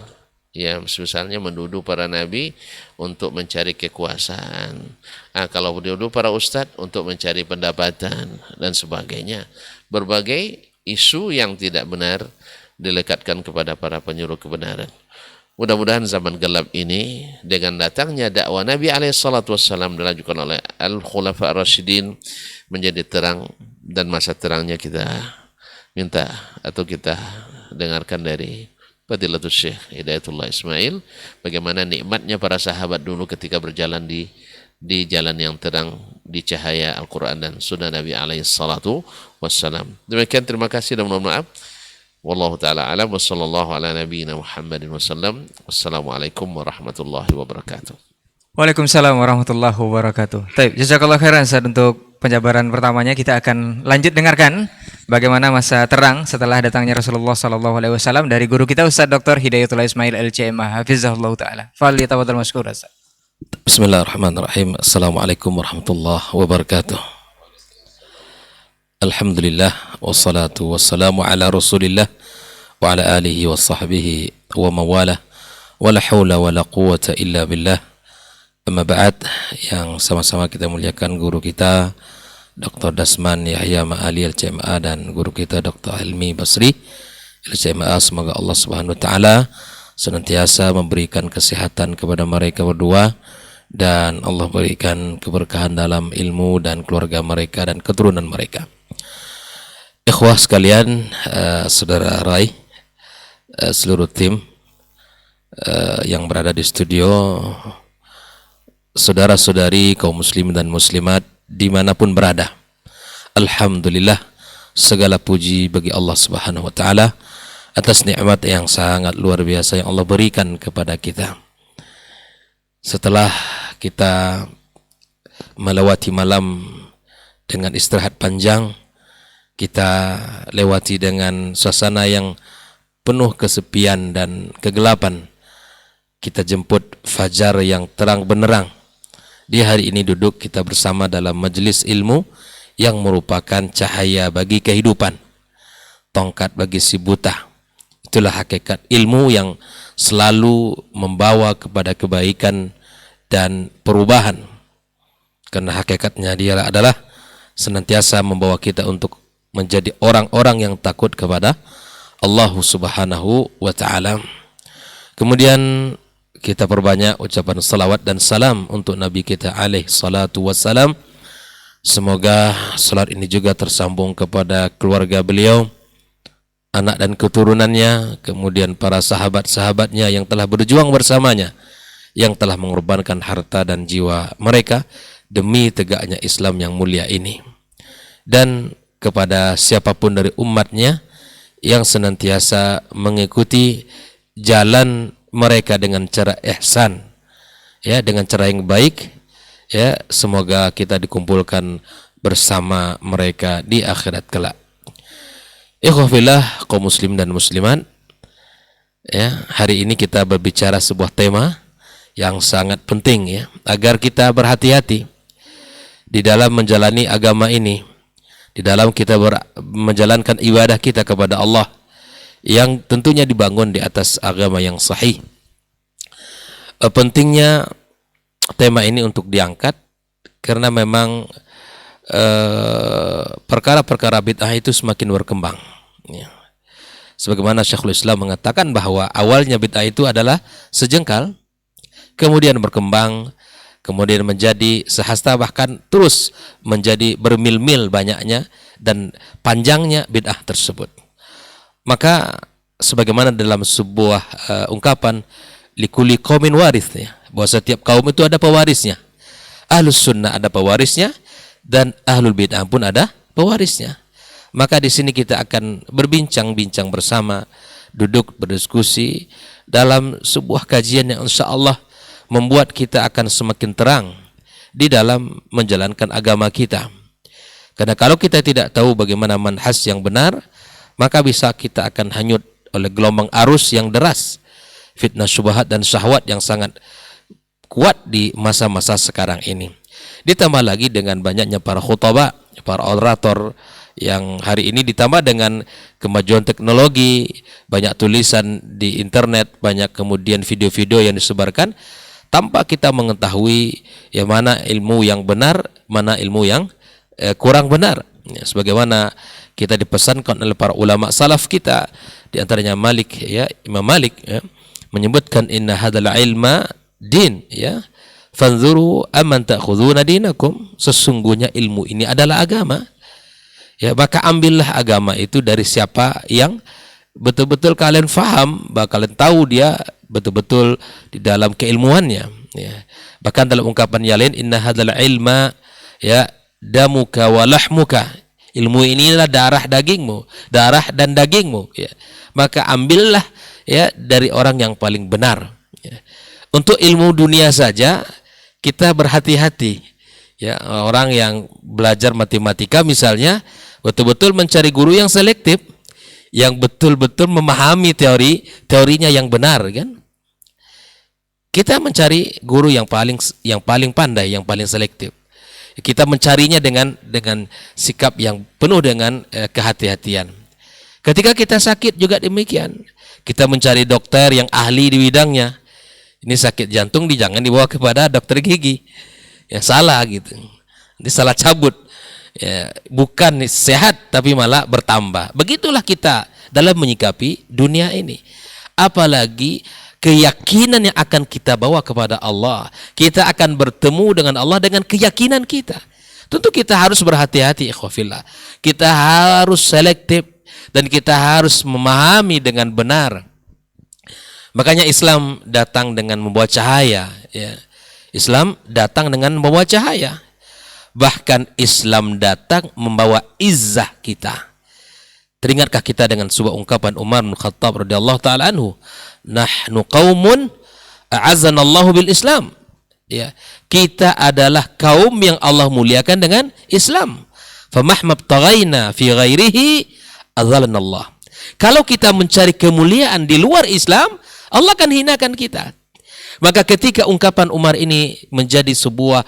Ya, misalnya menduduh para nabi untuk mencari kekuasaan. Kalau menduduh para ustadz untuk mencari pendapatan dan sebagainya. Berbagai isu yang tidak benar dilekatkan kepada para penyuruh kebenaran. Mudah-mudahan zaman gelap ini dengan datangnya dakwah Nabi SAW dilanjutkan oleh Al-Khulafa Ar-Rasyidin menjadi terang, dan masa terangnya kita minta atau kita dengarkan dari Fadilatul Syekh Hidayatullah Ismail bagaimana nikmatnya para sahabat dulu ketika berjalan di jalan yang terang, di cahaya Al-Quran dan Sunnah Nabi SAW. Demikian, terima kasih dan mohon maaf. Wallahu ta'ala alam wa sallallahu ala nabiyyina Muhammadin wasallam. Wassalamualaikum warahmatullahi wabarakatuh. Waalaikumsalam warahmatullahi wabarakatuh. Baik, jazakallah khairan Ustaz untuk penjabaran pertamanya. Kita akan lanjut dengarkan bagaimana masa terang setelah datangnya Rasulullah SAW dari guru kita Ustaz Dr. Hidayatullah Ismail LCMA hafizahullah taala. Falyatafaddal mashkur Ustaz. Bismillahirrahmanirrahim. Assalamualaikum warahmatullahi wabarakatuh. Alhamdulillah wassalatu wassalamu ala Rasulillah wa ala alihi wa sahbihi wa mawalah wa la hawla wa la quwwata illa billah. Amma ba'd, yang sama-sama kita muliakan guru kita Dr. Dasman Yahya Ma'ali LCMA dan guru kita Dr. Helmi Basri LCMA. Semoga Allah Subhanahu wa taala senantiasa memberikan kesehatan kepada mereka berdua dan Allah berikan keberkahan dalam ilmu dan keluarga mereka dan keturunan mereka. Ikhwah sekalian, saudara Rai, seluruh tim yang berada di studio, saudara-saudari kaum muslim dan muslimat dimanapun berada, alhamdulillah, segala puji bagi Allah Subhanahu wa taala atas nikmat yang sangat luar biasa yang Allah berikan kepada kita. Setelah kita melewati malam dengan istirahat panjang, kita lewati dengan suasana yang penuh kesepian dan kegelapan. Kita jemput fajar yang terang benderang. Di hari ini duduk kita bersama dalam majelis ilmu yang merupakan cahaya bagi kehidupan, tongkat bagi si buta. Itulah hakikat ilmu yang selalu membawa kepada kebaikan dan perubahan. Karena hakikatnya dia adalah senantiasa membawa kita untuk menjadi orang-orang yang takut kepada Allah Subhanahu wa taala. Kemudian kita perbanyak ucapan salawat dan salam untuk Nabi kita alaihi salatu wassalam. Semoga salat ini juga tersambung kepada keluarga beliau, anak dan keturunannya, kemudian para sahabat-sahabatnya yang telah berjuang bersamanya, yang telah mengorbankan harta dan jiwa mereka demi tegaknya Islam yang mulia ini. Dan kepada siapapun dari umatnya yang senantiasa mengikuti jalan mereka dengan cara ihsan, ya, dengan cara yang baik, ya, semoga kita dikumpulkan bersama mereka di akhirat kelak. Ikhwafillah, kaum muslim dan muslimat, ya, hari ini kita berbicara sebuah tema yang sangat penting, ya, agar kita berhati-hati di dalam menjalani agama ini, di dalam kita menjalankan ibadah kita kepada Allah yang tentunya dibangun di atas agama yang sahih. Pentingnya tema ini untuk diangkat karena memang perkara-perkara bid'ah itu semakin berkembang, ya. Sebagaimana Syekhul Islam mengatakan bahwa awalnya bid'ah itu adalah sejengkal, kemudian berkembang, kemudian menjadi sehasta, bahkan terus menjadi bermil-mil banyaknya dan panjangnya bid'ah tersebut. Maka sebagaimana dalam sebuah ungkapan, likuli qaumin warith, ya, bahwa setiap kaum itu ada pewarisnya. Ahlus sunnah ada pewarisnya dan ahlul bid'ah pun ada pewarisnya. Maka di sini kita akan berbincang-bincang bersama, duduk berdiskusi dalam sebuah kajian yang insya Allah membuat kita akan semakin terang di dalam menjalankan agama kita. Karena kalau kita tidak tahu bagaimana manhaj yang benar, maka bisa kita akan hanyut oleh gelombang arus yang deras, fitnah syubhat dan syahwat yang sangat kuat di masa-masa sekarang ini. Ditambah lagi dengan banyaknya para khutbah, para orator yang hari ini, ditambah dengan kemajuan teknologi, banyak tulisan di internet, banyak kemudian video-video yang disebarkan tanpa kita mengetahui ya mana ilmu yang benar, mana ilmu yang kurang benar. Ya, sebagaimana kita dipesankan oleh para ulama salaf kita, di antaranya Malik, ya, Imam Malik, ya, menyebutkan inna hadzal ilma din, ya, fanzuru amman ta'khuduna dinakum, sesungguhnya ilmu ini adalah agama. Ya, maka ambillah agama itu dari siapa yang betul-betul kalian faham, kalian tahu dia betul-betul di dalam keilmuannya, ya. Bahkan dalam ungkapan yang lain, inna hadzal ilma, ya, damuka wa lahmuka, ilmu ini adalah darah dagingmu, darah dan dagingmu, ya. Maka ambillah, ya, dari orang yang paling benar, ya. Untuk ilmu dunia saja kita berhati-hati, ya. Orang yang belajar matematika misalnya betul-betul mencari guru yang selektif, yang betul-betul memahami teorinya yang benar, kan? Kita mencari guru yang paling pandai, yang paling selektif. Kita mencarinya dengan sikap yang penuh dengan kehati-hatian. Ketika kita sakit juga demikian. Kita mencari dokter yang ahli di bidangnya. Ini sakit jantung, jangan dibawa kepada dokter gigi. Ya salah gitu. Ini salah cabut. Ya, bukan sehat tapi malah bertambah. Begitulah kita dalam menyikapi dunia ini. Apalagi keyakinan yang akan kita bawa kepada Allah. Kita akan bertemu dengan Allah dengan keyakinan kita. Tentu kita harus berhati-hati, ikhwafillah. Kita harus selektif dan kita harus memahami dengan benar. Makanya Islam datang dengan membawa cahaya, ya. Islam datang dengan membawa cahaya. Bahkan Islam datang membawa izzah kita. Teringatkah kita dengan sebuah ungkapan Umar bin Khattab radhiyallahu taala anhu, nahnu qaumun a'azzanallahu bil Islam. Ya, kita adalah kaum yang Allah muliakan dengan Islam. Famahma btaghaina fi ghairihi adzallanallah. Kalau kita mencari kemuliaan di luar Islam, Allah akan hinakan kita. Maka ketika ungkapan Umar ini menjadi sebuah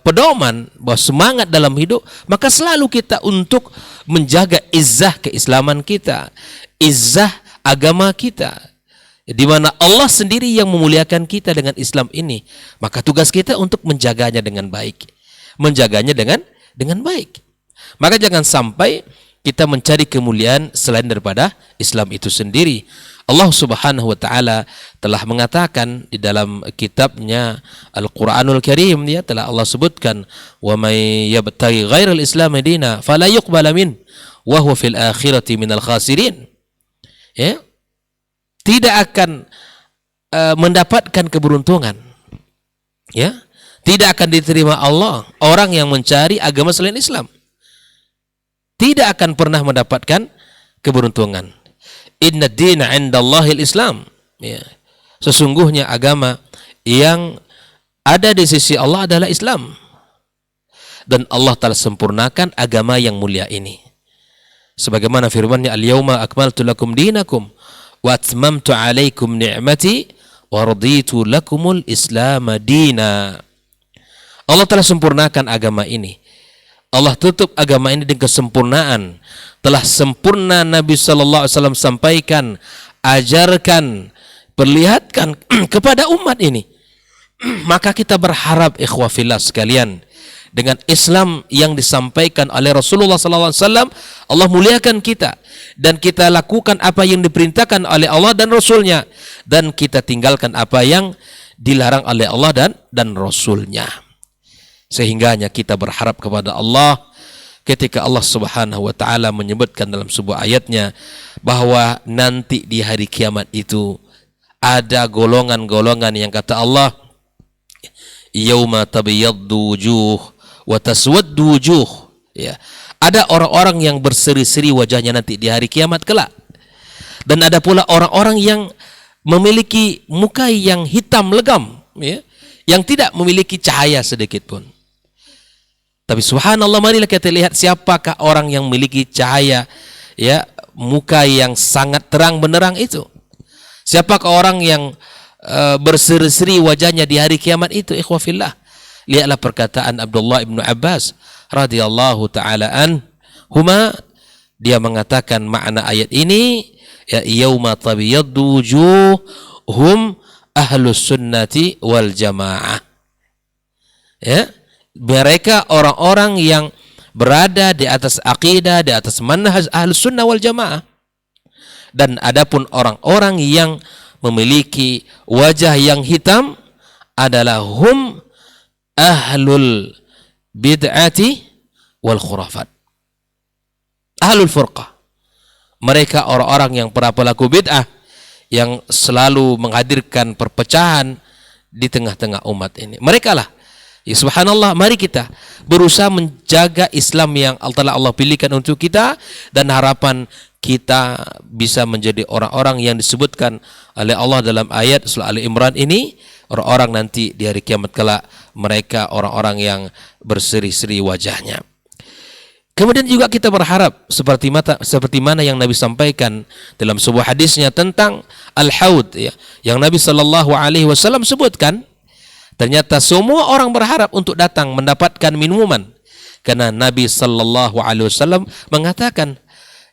pedoman bahwa semangat dalam hidup, maka selalu kita untuk menjaga izzah keislaman kita, izzah agama kita, di mana Allah sendiri yang memuliakan kita dengan Islam ini. Maka tugas kita untuk menjaganya dengan baik, menjaganya dengan baik. Maka jangan sampai kita mencari kemuliaan selain daripada Islam itu sendiri. Allah Subhanahu wa taala telah mengatakan di dalam kitabnya Al-Qur'anul Karim, ya, telah Allah sebutkan, wa may yabtaghi ghairal islam dina fala yuqbala min wa huwa fil akhirati minal khasirin. Ya, tidak akan mendapatkan keberuntungan, ya, tidak akan diterima Allah orang yang mencari agama selain Islam, tidak akan pernah mendapatkan keberuntungan. Inna dina indallahil Islam, ya. Sesungguhnya agama yang ada di sisi Allah adalah Islam. dan Allah telah sempurnakan agama yang mulia ini. Sebagaimana firman-Nya, "Al-yauma akmaltu lakum dinakum wa atmamtu 'alaikum ni'mati wa raditu lakumul Islam dina." Allah telah sempurnakan agama ini. Allah tutup agama ini dengan kesempurnaan. Telah sempurna Nabi sallallahu alaihi wasallam sampaikan, ajarkan, perlihatkan kepada umat ini. Maka kita berharap ikhwah fillah sekalian, dengan Islam yang disampaikan oleh Rasulullah SAW, Allah muliakan kita dan kita lakukan apa yang diperintahkan oleh Allah dan Rasulnya, dan kita tinggalkan apa yang dilarang oleh Allah dan Rasulnya. Sehingganya kita berharap kepada Allah ketika Allah Subhanahu wa taala menyebutkan dalam sebuah ayatnya bahwa nanti di hari kiamat itu ada golongan-golongan yang kata Allah, yauma tabyaddu wujuh wa taswaddu wujuh, ya. Ada orang-orang yang berseri-seri wajahnya nanti di hari kiamat kelak. Dan ada pula orang-orang yang memiliki muka yang hitam legam, ya, yang tidak memiliki cahaya sedikit pun. Tapi subhanallah, marilah kita lihat siapakah orang yang memiliki cahaya, ya, muka yang sangat terang benderang itu. Siapakah orang yang berseri-seri wajahnya di hari kiamat itu, ikhwah fillah? Lihatlah perkataan Abdullah ibn Abbas radhiyallahu taala anhuma, dia mengatakan makna ayat ini, ya, yauma tabyaddu wujuhum ahlus sunnati wal jamaah. Ya, mereka orang-orang yang berada di atas akidah, di atas manhaj ahlus sunnah wal jamaah. Dan adapun orang-orang yang memiliki wajah yang hitam adalah hum ahlul bid'ati wal khurafat, ahlul furqah. Mereka orang-orang yang para pelaku bid'ah yang selalu menghadirkan perpecahan di tengah-tengah umat ini. Mereka lah, ya, subhanallah, mari kita berusaha menjaga Islam yang telah Allah pilihkan untuk kita, dan harapan kita bisa menjadi orang-orang yang disebutkan oleh Allah dalam ayat surah Ali Imran ini, orang-orang nanti di hari kiamat kelak, mereka orang-orang yang berseri-seri wajahnya. Kemudian juga kita berharap seperti mana yang Nabi sampaikan dalam sebuah hadisnya tentang al-haud, ya, yang Nabi sallallahu alaihi wasallam sebutkan. Ternyata semua orang berharap untuk datang mendapatkan minuman, karena Nabi sallallahu alaihi wasallam mengatakan,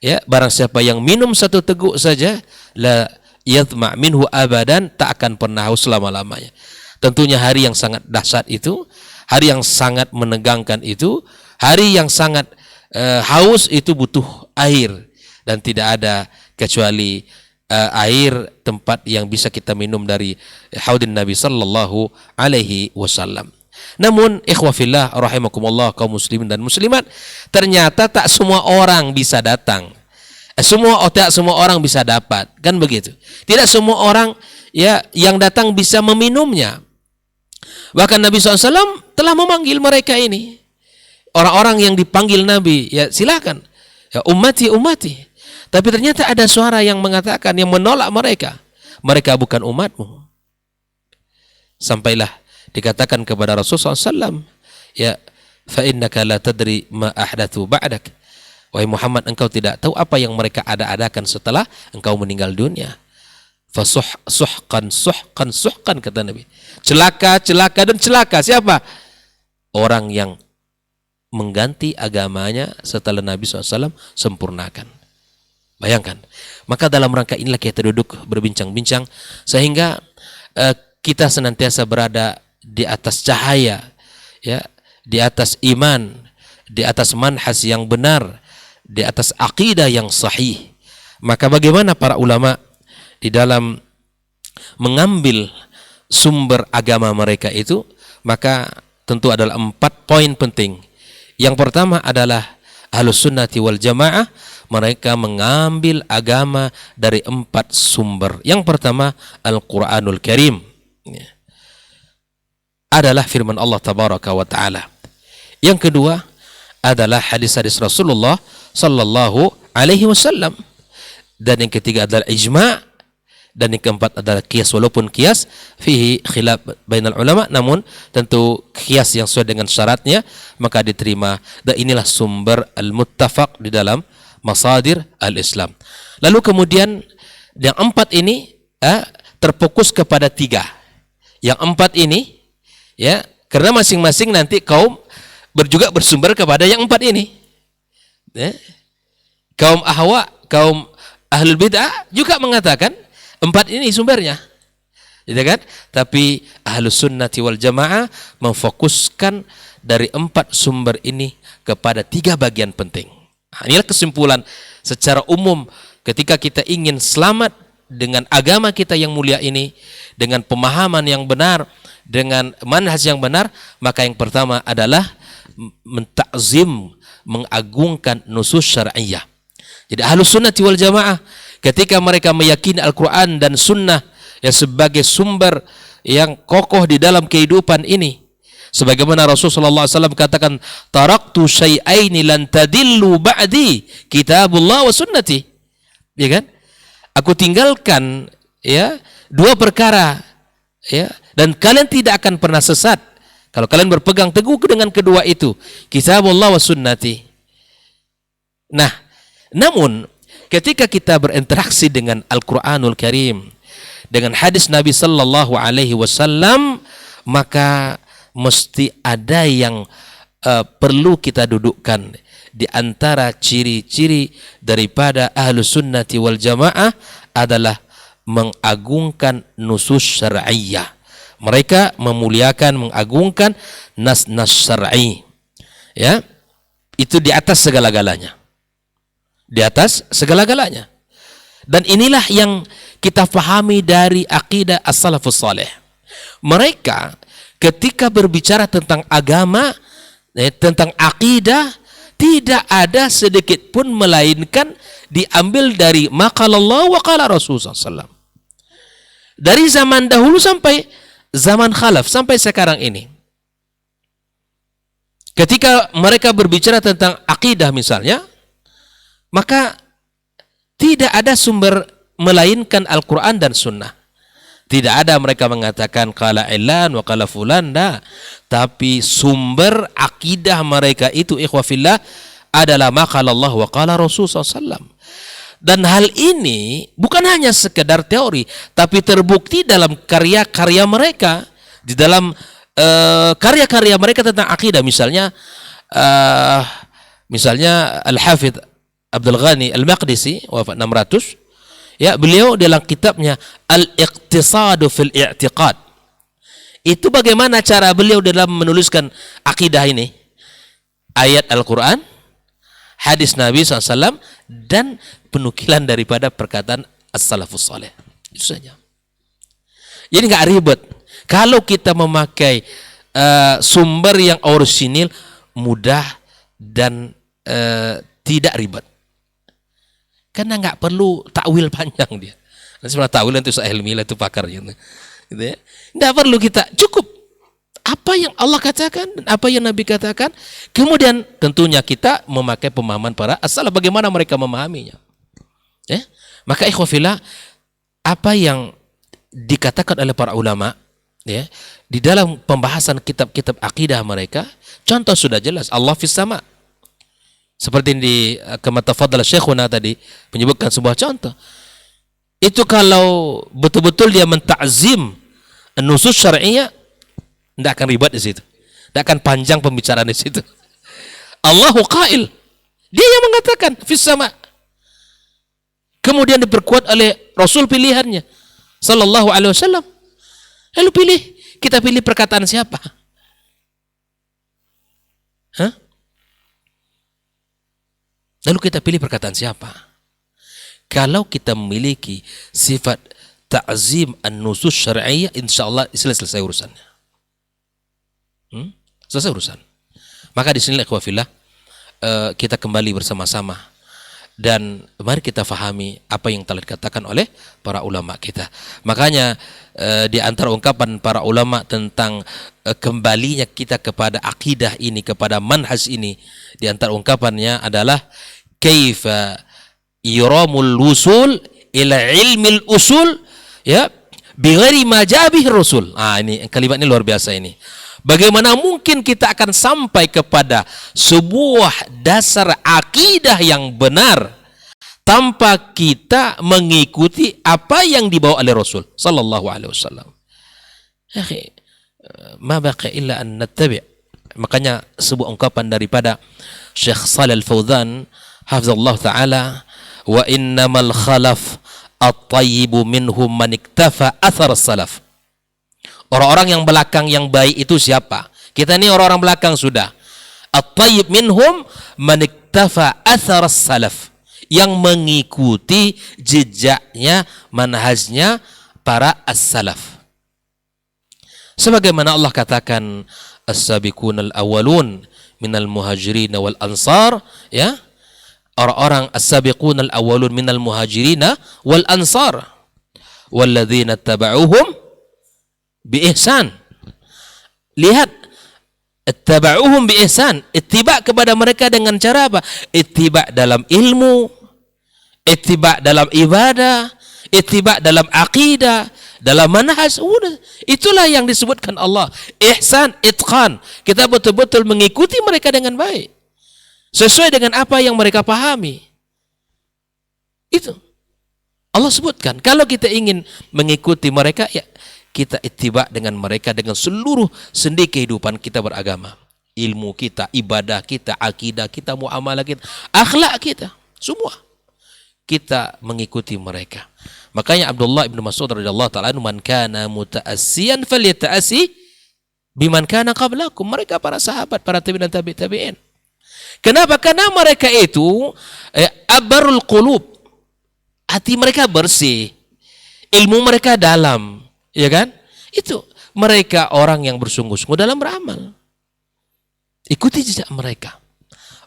ya, barang siapa yang minum satu teguk saja, la yadma' minhu abadan, tak akan pernah haus selama-lamanya. Tentunya hari yang sangat dahsyat itu, hari yang sangat menegangkan itu, hari yang sangat haus itu butuh air, dan tidak ada kecuali air tempat yang bisa kita minum dari haudin Nabi sallallahu alaihi wasallam. Namun ikhwah fillah rahimakumullah, kaum muslimin dan muslimat, ternyata tak semua orang bisa datang. Tak semua orang bisa dapat, kan begitu. Tidak semua orang, ya, yang datang bisa meminumnya. Bahkan Nabi SAW telah memanggil mereka ini. Orang-orang yang dipanggil Nabi, ya silakan, ya, ummati, ummati. Tapi ternyata ada suara yang mengatakan, yang menolak mereka. Mereka bukan umatmu. Sampailah dikatakan kepada Rasulullah SAW, ya, fa innaka la tadri ma ahdathu ba'dak. Wahai Muhammad, engkau tidak tahu apa yang mereka ada-adakan setelah engkau meninggal dunia. Fasuhkan, suhkan, suhkan, kata Nabi. Celaka, celaka, dan celaka. Siapa? Orang yang mengganti agamanya setelah Nabi SAW sempurnakan. Bayangkan. Maka dalam rangka inilah kita duduk berbincang-bincang, sehingga kita senantiasa berada di atas cahaya, ya, di atas iman, di atas manhaj yang benar, di atas akidah yang sahih. Maka bagaimana para ulama di dalam mengambil sumber agama mereka itu? Maka tentu adalah 4 poin penting. Yang pertama adalah Ahlus Sunnati wal Jamaah, mereka mengambil agama dari 4 sumber. Yang pertama Al-Quranul Karim, ya, adalah firman Allah Tabaraka wa Ta'ala. Yang kedua adalah hadis-hadis Rasulullah Sallallahu Alaihi Wasallam. Dan yang ketiga adalah ijma'. Dan yang keempat adalah qiyas, walaupun qiyas fihi khilaf bainal ulama, namun tentu qiyas yang sesuai dengan syaratnya maka diterima. Dan inilah sumber al-muttafaq di dalam masadir al-Islam. Lalu kemudian yang empat ini terfokus kepada tiga. Yang empat ini ya, karena masing-masing nanti kaum juga bersumber kepada yang empat ini. Ya. Kaum ahwa, kaum ahlul bid'ah juga mengatakan empat ini sumbernya, gitu kan? Tapi ahlus sunnati wal jamaah memfokuskan dari empat sumber ini kepada tiga bagian penting. Nah, inilah kesimpulan secara umum ketika kita ingin selamat dengan agama kita yang mulia ini, dengan pemahaman yang benar, dengan manhaj yang benar, maka yang pertama adalah mentakzim, mengagungkan nusus syar'iyyah. Jadi ahlus sunnati wal jamaah ketika mereka meyakini Al-Quran dan Sunnah yang sebagai sumber yang kokoh di dalam kehidupan ini, sebagaimana Rasulullah SAW katakan, taraktu syai'aini lan tadillu ba'di, kitabullah wa sunnati. Ya kan? Aku tinggalkan ya dua perkara ya, dan kalian tidak akan pernah sesat kalau kalian berpegang teguh dengan kedua itu, kitabullah wa sunnati. Nah, namun ketika kita berinteraksi dengan Al-Quranul Karim, dengan hadis Nabi Sallallahu Alaihi Wasallam, maka mesti ada yang perlu kita dudukkan di antara ciri-ciri daripada Ahlus Sunnati wal Jamaah adalah mengagungkan nusus syar'iyyah. Mereka memuliakan, mengagungkan nas-nas syar'i. Ya, itu di atas segala-galanya. Di atas segala-galanya. Dan inilah yang kita pahami dari akidah as-salafus salih. Mereka ketika berbicara tentang agama, tentang akidah, tidak ada sedikit pun melainkan diambil dari maqalallah wa qala Rasulullah SAW. Dari zaman dahulu sampai zaman khalaf, sampai sekarang ini. Ketika mereka berbicara tentang akidah misalnya, maka tidak ada sumber melainkan Al-Quran dan Sunnah. Tidak ada mereka mengatakan qala ilan wa qala fulan, tapi sumber akidah mereka itu ikhwafillah adalah maqala Allah wa qala Rasulullah SAW. Dan hal ini bukan hanya sekedar teori, tapi terbukti dalam karya-karya mereka, di dalam karya-karya mereka tentang akidah. Misalnya Al-Hafidh Abdul Ghani Al-Maqdisi wafat 600, ya, beliau dalam kitabnya Al-Iqtisadu fil I'tiqad, itu bagaimana cara beliau dalam menuliskan akidah ini, ayat Al-Quran, hadis Nabi SAW, dan penukilan daripada perkataan as-salafus salih. Itu saja. Jadi nggak ribet. Kalau kita memakai sumber yang orisinil, mudah dan tidak ribet. Karena nggak perlu takwil panjang dia. Nanti sebenarnya takwil itu ilmiah, itu pakar gitu ya. Nggak perlu kita, cukup apa yang Allah katakan dan apa yang Nabi katakan. Kemudian tentunya kita memakai pemahaman para as-salaf, bagaimana mereka memahaminya. Ya? Maka ikhwafillah, apa yang dikatakan oleh para ulama ya, di dalam pembahasan kitab-kitab akidah mereka, contoh sudah jelas, Allah fis sama. Seperti di kama tafadhal Syekhuna tadi menyebutkan sebuah contoh. Itu kalau betul-betul dia mentakzim nusus syar'iyyah, tidak akan ribet di situ. Tidak akan panjang pembicaraan di situ. Allahu qail. Dia yang mengatakan fis sama. Kemudian diperkuat oleh Rasul pilihannya sallallahu alaihi wasallam. Lalu kita pilih perkataan siapa? Hah? Lalu kita pilih perkataan siapa? Kalau kita memiliki sifat ta'zim an-nusus syar'iyyah, insyaallah selesai urusannya. Selesai urusan. Maka di sini ikhwafillah, kita kembali bersama-sama dan mari kita fahami apa yang telah dikatakan oleh para ulama kita. Makanya di antara ungkapan para ulama tentang kembalinya kita kepada akidah ini, kepada manhaj ini, di antara ungkapannya adalah kaifa yuramul wusul ila ilmil usul ya bighairi ma jaa bihi rasul. Ini kalimat ini luar biasa ini. Bagaimana mungkin kita akan sampai kepada sebuah dasar akidah yang benar tanpa kita mengikuti apa yang dibawa oleh Rasul sallallahu alaihi wasallam. Ya, ma baqa illa an nattabi'. Makanya sebuah ungkapan daripada Syekh Shalih Al-Fauzan hafizallahu taala, wa innamal khalaf at-tayyibu minhum man iktafa athar salaf. Orang-orang yang belakang yang baik itu siapa? Kita ini orang-orang belakang sudah. At-tayyib minhum man iktafa athar salaf, yang mengikuti jejaknya, manhajnya para as-salaf. Sebagaimana Allah katakan, as-sabiqunal awwalun minal muhajirin wal ansar, ya. Orang-orang as-sabiqunal awwalun minal muhajirin wal ansar walladzina tabauhum bi ihsan. Lihat, ittaba'uhum bi ihsan, ittiba' kepada mereka dengan cara apa? Ittiba' dalam ilmu, ittiba' dalam ibadah, ittiba' dalam akidah, dalam manhaj. Itulah yang disebutkan Allah ihsan, itqan. Kita betul-betul mengikuti mereka dengan baik sesuai dengan apa yang mereka pahami. Itu Allah sebutkan. Kalau kita ingin mengikuti mereka, ya kita ittiba dengan mereka dengan seluruh sendi kehidupan kita beragama. Ilmu kita, ibadah kita, akidah kita, muamalah kita, akhlak kita, semua kita mengikuti mereka. Makanya Abdullah bin Mas'ud radhiyallahu ta'ala anhu, man kana muta'assiyan falyata'assi biman kana qablakum. Mereka para sahabat, para tabi'in dan tabi'in. Kenapa? Karena mereka itu abarul qulub. Hati mereka bersih, ilmu mereka dalam. Ya kan? Itu mereka orang yang bersungguh-sungguh dalam beramal. Ikuti jejak mereka.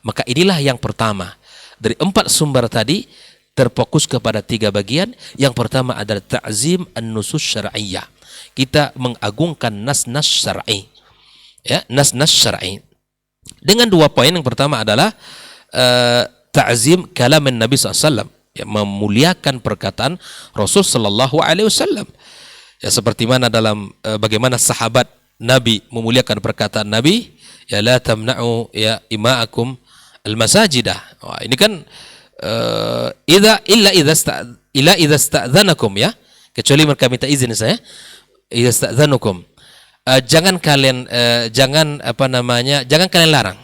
Maka inilah yang pertama. Dari 4 sumber tadi terfokus kepada 3 bagian. Yang pertama adalah ta'zim an-nusus syar'iyyah. Kita mengagungkan nas-nas syar'i. Ya, nas-nas syar'i. Dengan 2 poin. Yang pertama adalah ta'zim kalam Nabi SAW. Ya, memuliakan perkataan Rasul sallallahu alaihi wasallam. Ya, seperti mana dalam bagaimana sahabat Nabi memuliakan perkataan Nabi, ya la tamna'u ya ima'akum al-masajidah. Ini kan illa idza sta'dzanakum, ya, kecuali mereka minta izin saya. Idza sta'dzanukum. Jangan kalian jangan kalian larang.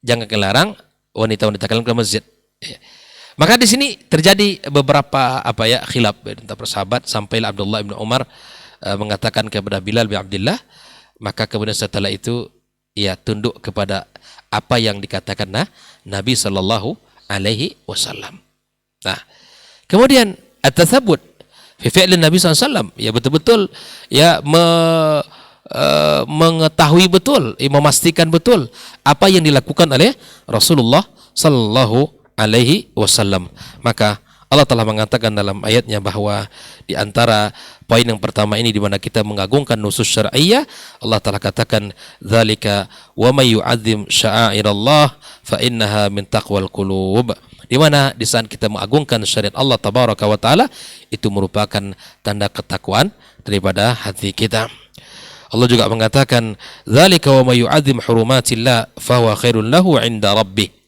Jangan kalian larang wanita-wanita kalian ke masjid. Ya. Maka di sini terjadi beberapa khilaf antara sahabat, sampailah Abdullah bin Umar mengatakan kepada Bilal bin Abdullah, maka kemudian setelah itu ia tunduk kepada apa yang dikatakan Nabi sallallahu alaihi wasallam. Nah, kemudian at-tathabbut fi fi'lin Nabi sallallahu alaihi wasallam, ya betul-betul ya mengetahui betul, memastikan betul apa yang dilakukan oleh Rasulullah sallallahu alaihi wasallam. Maka Allah telah mengatakan dalam ayatnya bahwa di antara poin yang pertama ini di mana kita mengagungkan nusus syar'iyyah, Allah telah katakan dzalika wa may yu'azzim sya'airallah fa innaha min taqwal qulub. Di mana di saat kita mengagungkan syariat Allah tabaraka wa taala, itu merupakan tanda ketakwaan daripada hati kita. Allah juga mengatakan dzalika wa may yu'azzim hurumatillah fa huwa khairul lahu 'inda rabbih.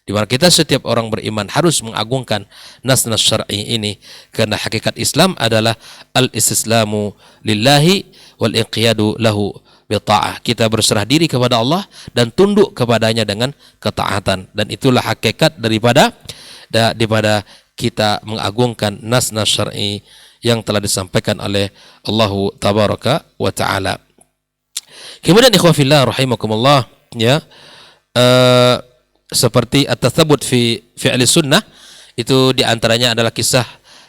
Di mana kita setiap orang beriman harus mengagungkan nas-nas syar'i ini, karena hakikat Islam adalah al-istislamu lillahi wal inqiyadu lahu bi ta'ah. Kita berserah diri kepada Allah dan tunduk kepadanya dengan ketaatan, dan itulah hakikat daripada kita mengagungkan nas-nas syar'i yang telah disampaikan oleh Allah tabaraka wa taala. Kemudian ikhwah fillah rahimakumullah, ya, seperti at-tatsabbut fi fi'li sunnah, itu diantaranya adalah kisah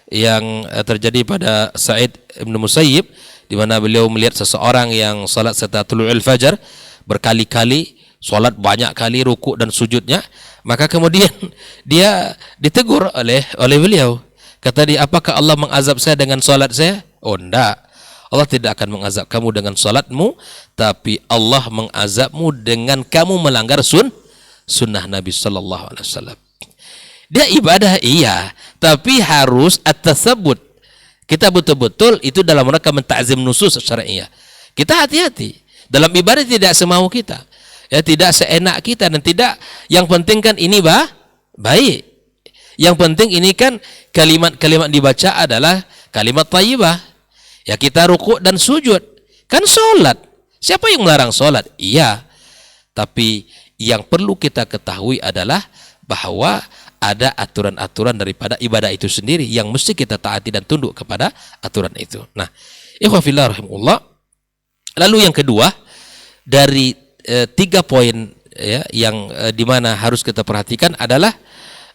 yang terjadi pada Sa'id bin Musayyib, di mana beliau melihat seseorang yang salat setelah tulu'ul fajar berkali-kali, salat banyak kali rukuk dan sujudnya. Maka kemudian dia ditegur oleh beliau. Kata dia, apakah Allah mengazab saya dengan salat saya? Oh, enggak. Allah tidak akan mengazab kamu dengan salatmu, tapi Allah mengazabmu dengan kamu melanggar sunnah Nabi sallallahu alaihi wasallam. Dia ibadah iya, tapi harus at-tatsabbut. Kita betul-betul itu dalam rangka menta'zim nusus syariah. Kita hati-hati. Dalam ibadah tidak semau kita. Ya, tidak seenak kita dan tidak, yang penting kan ini baik. Yang penting ini kan kalimat-kalimat dibaca adalah kalimat thayyibah. Ya, kita rukuk dan sujud. Kan sholat. Siapa yang melarang sholat? Iya. Tapi yang perlu kita ketahui adalah bahwa ada aturan-aturan daripada ibadah itu sendiri yang mesti kita taati dan tunduk kepada aturan itu. Nah, ikhwah fillah rahimahullah. Lalu yang kedua dari 3 poin ya, yang dimana harus kita perhatikan adalah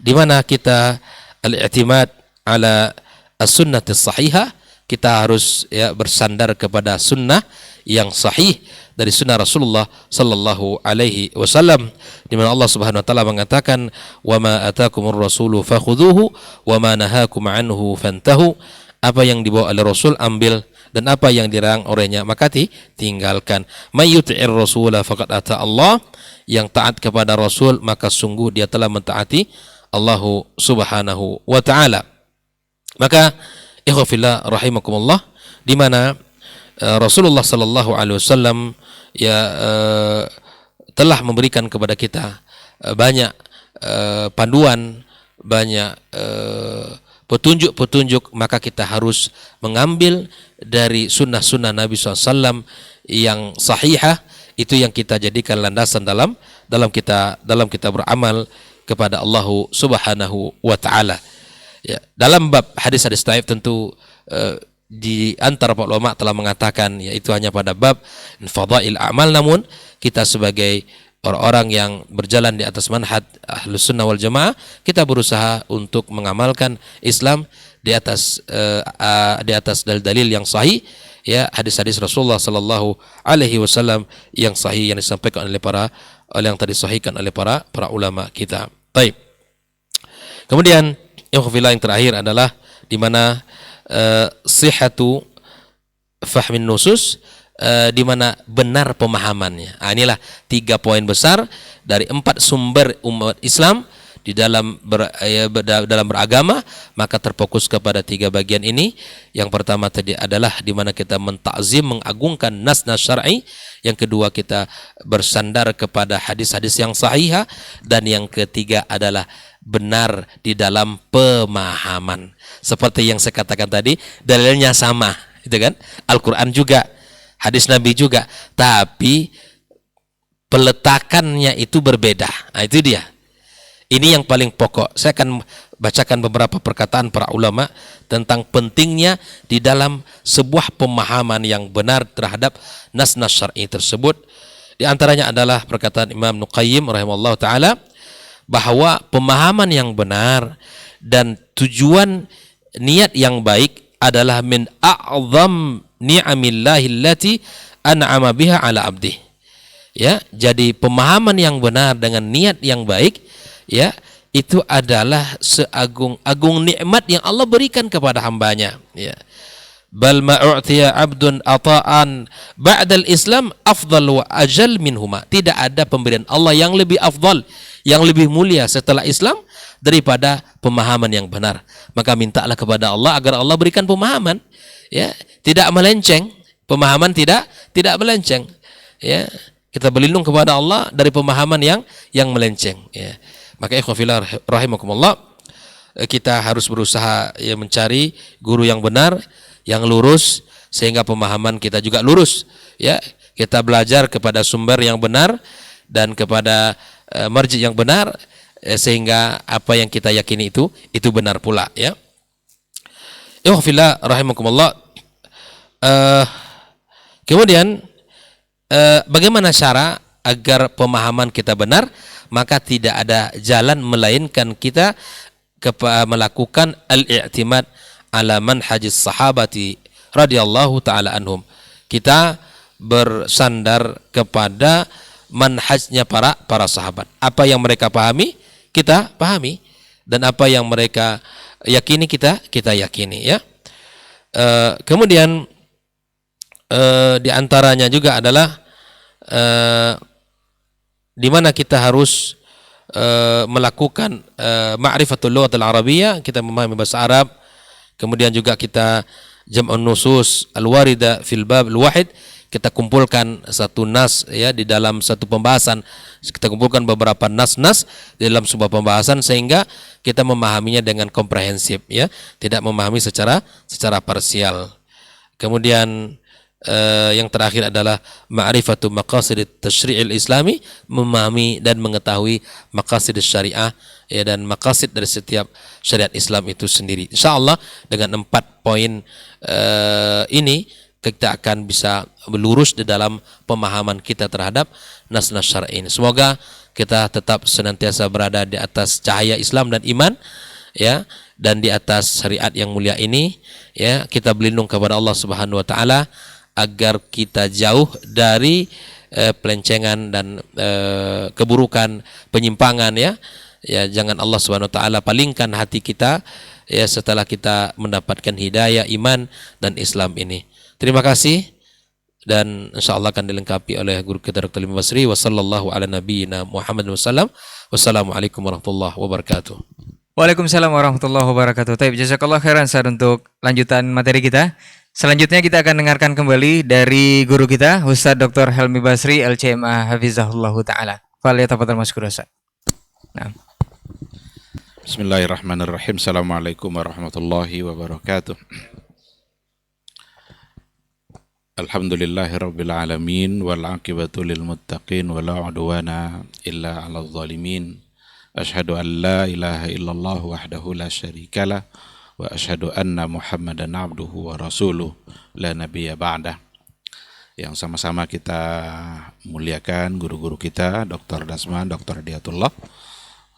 dimana kita al-i'timad ala as-sunnah as-sahihah, kita harus ya bersandar kepada sunnah yang sahih dari sunnah Rasulullah sallallahu alaihi wasallam, di mana Allah Subhanahu wa taala mengatakan, "Wa ma atakumur rasulu fakhudhuhu wa ma nahakum anhu fantahu." Apa yang dibawa oleh Rasul ambil, dan apa yang dilarang olehnya maka tinggalkan. May yuti'ir rasula faqad ata Allah. Yang taat kepada Rasul maka sungguh dia telah mentaati Allah Subhanahu wa taala. Maka ikhwah fillah rahimakumullah, di mana Rasulullah sallallahu alaihi wasallam ya telah memberikan kepada kita banyak panduan, banyak petunjuk-petunjuk, maka kita harus mengambil dari sunnah-sunnah Nabi SAW yang sahihah, itu yang kita jadikan landasan dalam kita beramal kepada Allah Subhanahu wa taala. Ya, dalam bab hadis-hadis dhaif tentu di antara para ulama telah mengatakan yaitu hanya pada bab fadail a'mal, namun kita sebagai orang-orang yang berjalan di atas manhaj Ahlus Sunnah wal Jamaah, kita berusaha untuk mengamalkan Islam di atas dalil-dalil yang sahih, ya, hadis-hadis Rasulullah sallallahu alaihi wasallam yang sahih yang disampaikan oleh yang tadi disahihkan oleh para ulama kita. Baik. Kemudian yang terakhir adalah di mana sihhatu fahmin nusus, di mana benar pemahamannya. Inilah 3 poin besar dari 4 sumber umat Islam di dalam beragama, maka terfokus kepada 3 bagian ini. Yang pertama tadi adalah di mana kita mentakzim, mengagungkan nas-nas syar'i. Yang kedua kita bersandar kepada hadis-hadis yang sahihah, dan yang ketiga adalah benar di dalam pemahaman. Seperti yang saya katakan tadi, dalilnya sama, itu kan? Al-Qur'an juga, hadis Nabi juga, tapi peletakannya itu berbeda. Nah, itu dia. Ini yang paling pokok. Saya akan bacakan beberapa perkataan para ulama tentang pentingnya di dalam sebuah pemahaman yang benar terhadap nas-nas syar'i tersebut. Di antaranya adalah perkataan Imam Nuqayyim rahimahullah ta'ala, bahwa pemahaman yang benar dan tujuan niat yang baik adalah min a'zam ni'amillahi allati an'ama biha ala abdih. Ya, jadi pemahaman yang benar dengan niat yang baik, ya, itu adalah seagung-agung nikmat yang Allah berikan kepada hambanya, ya. Bal ma'u'tiya 'abdun ata'an ba'dal Islam afdal wa ajal minhuma. Tidak ada pemberian Allah yang lebih afdal, yang lebih mulia setelah Islam daripada pemahaman yang benar. Maka mintalah kepada Allah agar Allah berikan pemahaman, ya, tidak melenceng, pemahaman tidak melenceng, ya. Kita berlindung kepada Allah dari pemahaman yang melenceng, ya. Maka ikhwah fillah rahimakumullah, kita harus berusaha ya mencari guru yang benar, yang lurus, sehingga pemahaman kita juga lurus, ya. Kita belajar kepada sumber yang benar dan kepada marji yang benar, sehingga apa yang kita yakini itu benar pula, ya. Ikhwah fillah rahimakumullah. Kemudian bagaimana cara agar pemahaman kita benar? Maka tidak ada jalan melainkan kita melakukan al-i'timad ala manhajis sahabati radhiyallahu ta'ala anhum. Kita bersandar kepada manhajnya para sahabat. Apa yang mereka pahami, kita pahami, dan apa yang mereka yakini, kita yakini, ya. Kemudian di antaranya juga adalah di mana kita harus melakukan ma'rifatul lughatil arabiyyah, kita memahami bahasa Arab, Kemudian juga kita jam'un nusus al-warida fil bab al-wahid, kita kumpulkan satu nas ya di dalam satu pembahasan. Kita kumpulkan beberapa nas-nas di dalam sebuah pembahasan sehingga kita memahaminya dengan komprehensif ya, tidak memahami secara parsial. Kemudian yang terakhir adalah ma'rifatu maqasid tasyri'il islami, memahami dan mengetahui maqasid syariah ya, dan maqasid dari setiap syariat Islam itu sendiri. Insyaallah dengan 4 poin ini kita akan bisa lurus di dalam pemahaman kita terhadap nas-nas syar'i ini. Semoga kita tetap senantiasa berada di atas cahaya Islam dan iman ya, dan di atas syariat yang mulia ini ya. Kita berlindung kepada Allah Subhanahu wa taala agar kita jauh dari pelencengan dan keburukan, penyimpangan ya. Ya, jangan Allah Subhanahu wa taala palingkan hati kita ya setelah kita mendapatkan hidayah iman dan Islam ini. Terima kasih, dan insyaallah akan dilengkapi oleh guru kita Dr. Helmy Basri. Wassallallahu ala nabiyyina Muhammad wasallam. Wassalamualaikum warahmatullahi wabarakatuh. Waalaikumsalam warahmatullahi wabarakatuh. Taib, jazakallah khairan Ustaz untuk lanjutan materi kita. Selanjutnya kita akan dengarkan kembali dari guru kita Ustaz Dr. Helmy Basri LCMA Hafizahullah Ta'ala. Falyatafadhal mashkur Ustaz. Nah. Bismillahirrahmanirrahim. Assalamualaikum warahmatullahi wabarakatuh. Alhamdulillahirabbil alamin wal aqibatu lil muttaqin wala udwana illa 'alal zalimin. Asyhadu an la ilaha illallah wahdahu la syarikalah wa asyhadu anna Muhammadan abduhu wa rasuluh la nabiyya ba'dah. Yang sama-sama kita muliakan guru-guru kita, Dr. Dasman, Dr. Hidayatullah.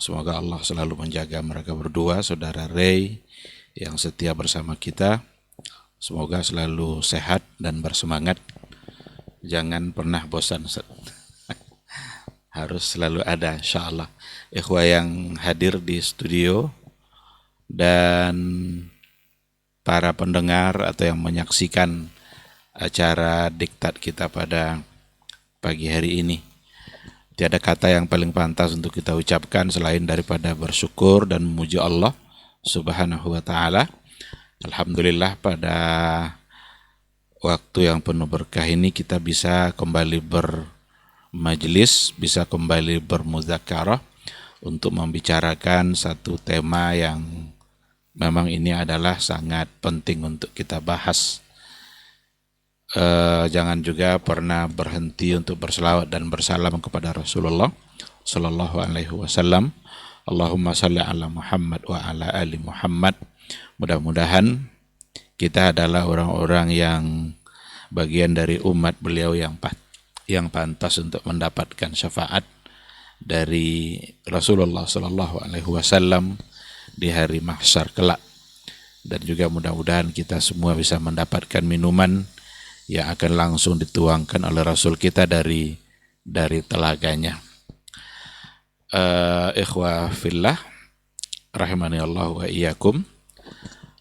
Semoga Allah selalu menjaga mereka berdua, Saudara Ray yang setia bersama kita. Semoga selalu sehat dan bersemangat. Jangan pernah bosan. Harus selalu ada, insyaallah. Ikhwah yang hadir di studio dan para pendengar atau yang menyaksikan acara diktat kita pada pagi hari ini. Tiada kata yang paling pantas untuk kita ucapkan selain daripada bersyukur dan memuji Allah Subhanahu wa taala. Alhamdulillah pada waktu yang penuh berkah ini kita bisa kembali bermajlis, bisa kembali bermuzakarah untuk membicarakan satu tema yang memang ini adalah sangat penting untuk kita bahas. Jangan juga pernah berhenti untuk berselawat dan bersalam kepada Rasulullah Sallallahu Alaihi Wasallam. Allahumma salli ala Muhammad wa ala ali Muhammad. Mudah-mudahan kita adalah orang-orang yang bagian dari umat beliau yang pantas untuk mendapatkan syafaat dari Rasulullah Sallallahu Alaihi Wasallam di hari mahsyar kelak. Dan juga mudah-mudahan kita semua bisa mendapatkan minuman yang akan langsung dituangkan oleh Rasul kita dari telaganya. Ikhwah fillah rahimani Allah wa iyyakum.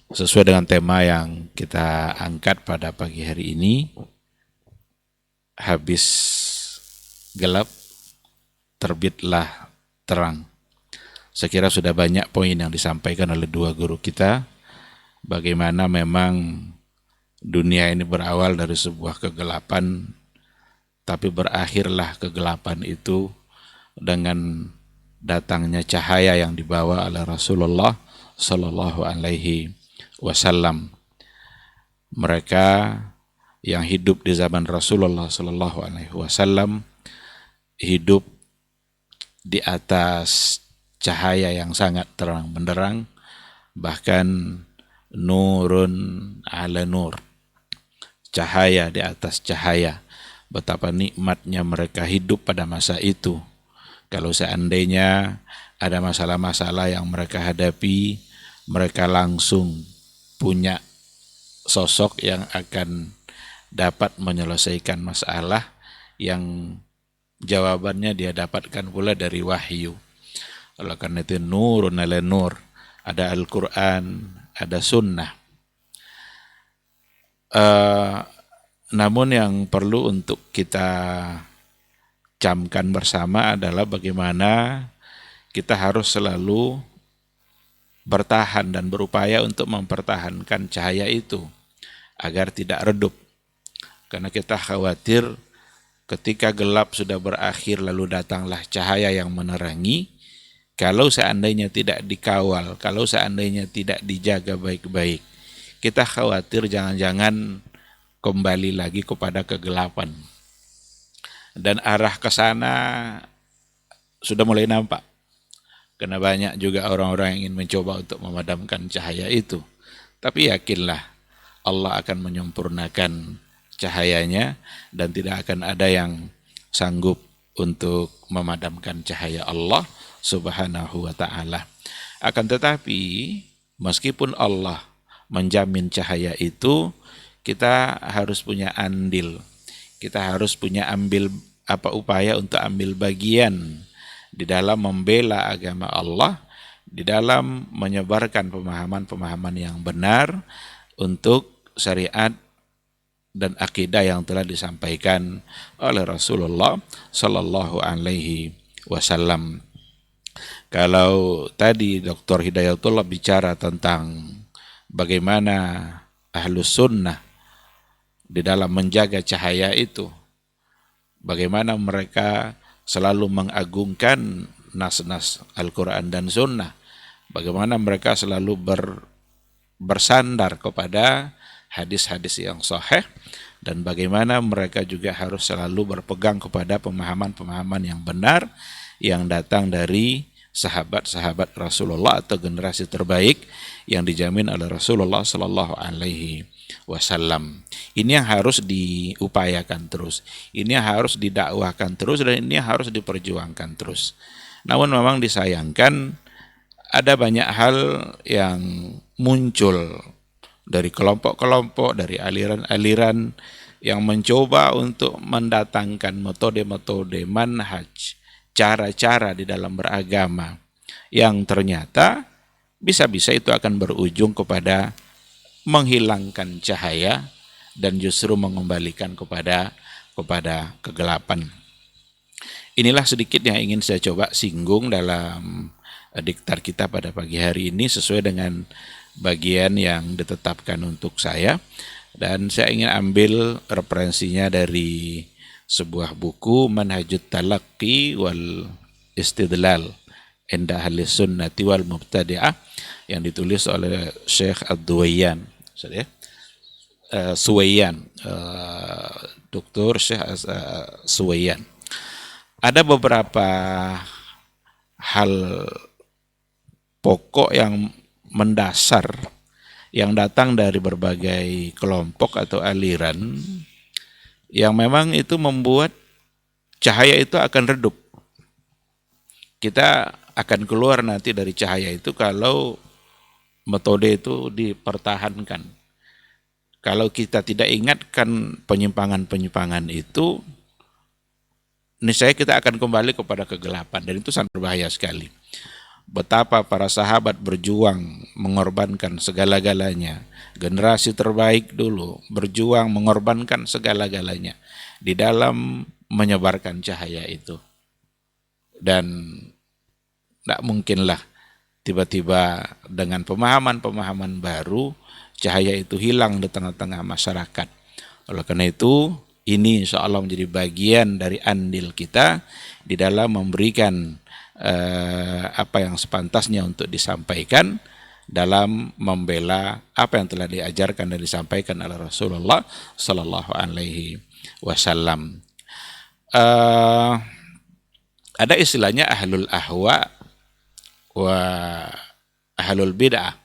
Sesuai dengan tema yang kita angkat pada pagi hari ini, habis gelap terbitlah terang. Saya kira sudah banyak poin yang disampaikan oleh dua guru kita, bagaimana memang dunia ini berawal dari sebuah kegelapan, tapi berakhirlah kegelapan itu dengan datangnya cahaya yang dibawa oleh Rasulullah Sallallahu Alaihi Wasallam. Mereka yang hidup di zaman Rasulullah Sallallahu Alaihi Wasallam hidup di atas cahaya yang sangat terang benderang, bahkan nurun ala nur, cahaya di atas cahaya. Betapa nikmatnya mereka hidup pada masa itu. Kalau seandainya ada masalah-masalah yang mereka hadapi, mereka langsung punya sosok yang akan dapat menyelesaikan masalah yang jawabannya dia dapatkan pula dari wahyu. Oleh karena itu nurun ala nur, ada Al-Quran, ada sunnah. Namun yang perlu untuk kita camkan bersama adalah bagaimana kita harus selalu bertahan dan berupaya untuk mempertahankan cahaya itu agar tidak redup. Karena kita khawatir ketika gelap sudah berakhir lalu datanglah cahaya yang menerangi, kalau seandainya tidak dikawal, kalau seandainya tidak dijaga baik-baik, kita khawatir jangan-jangan kembali lagi kepada kegelapan. Dan arah ke sana sudah mulai nampak. Karena banyak juga orang-orang yang ingin mencoba untuk memadamkan cahaya itu. Tapi yakinlah, Allah akan menyempurnakan cahayanya dan tidak akan ada yang sanggup untuk memadamkan cahaya Allah Subhanahu wa ta'ala. Akan tetapi, meskipun Allah menjamin cahaya itu, kita harus punya andil. Kita harus punya upaya untuk ambil bagian di dalam membela agama Allah, di dalam menyebarkan pemahaman-pemahaman yang benar untuk syariat dan akidah yang telah disampaikan oleh Rasulullah Sallallahu Alaihi Wasallam. Kalau tadi Dr. Hidayatullah bicara tentang bagaimana Ahlus Sunnah di dalam menjaga cahaya itu, bagaimana mereka selalu mengagungkan nas-nas Al-Quran dan Sunnah, bagaimana mereka selalu bersandar kepada hadis-hadis yang sahih, dan bagaimana mereka juga harus selalu berpegang kepada pemahaman-pemahaman yang benar yang datang dari sahabat-sahabat Rasulullah atau generasi terbaik yang dijamin oleh Rasulullah Sallallahu Alaihi Wasallam. Ini yang harus diupayakan terus, ini yang harus didakwahkan terus, dan ini yang harus diperjuangkan terus. Namun memang disayangkan ada banyak hal yang muncul dari kelompok-kelompok, dari aliran-aliran yang mencoba untuk mendatangkan metode-metode, manhaj, cara-cara di dalam beragama yang ternyata bisa-bisa itu akan berujung kepada menghilangkan cahaya dan justru mengembalikan kepada kegelapan. Inilah sedikit yang ingin saya coba singgung dalam diktar kita pada pagi hari ini sesuai dengan bagian yang ditetapkan untuk saya, dan saya ingin ambil referensinya dari sebuah buku Manhajut Talaqqi wal Istidlal Inda Ahli Sunnati wal Mubtadi'ah yang ditulis oleh Syekh Ad-Duwayyan, Suwayyan, Dr. Syekh Suwayyan. Ada beberapa hal pokok yang mendasar yang datang dari berbagai kelompok atau aliran yang memang itu membuat cahaya itu akan redup. Kita akan keluar nanti dari cahaya itu kalau metode itu dipertahankan. Kalau kita tidak ingatkan penyimpangan-penyimpangan itu, niscaya kita akan kembali kepada kegelapan, dan itu sangat berbahaya sekali. Betapa para sahabat berjuang mengorbankan segala-galanya. Generasi terbaik dulu berjuang mengorbankan segala-galanya di dalam menyebarkan cahaya itu. Dan tidak mungkinlah tiba-tiba dengan pemahaman-pemahaman baru cahaya itu hilang di tengah-tengah masyarakat. Oleh karena itu, ini insya Allah menjadi bagian dari andil kita di dalam memberikan apa yang sepantasnya untuk disampaikan dalam membela apa yang telah diajarkan dan disampaikan oleh Rasulullah Sallallahu Alaihi Wasallam. Ada istilahnya ahlul ahwa wa ahlul bid'ah.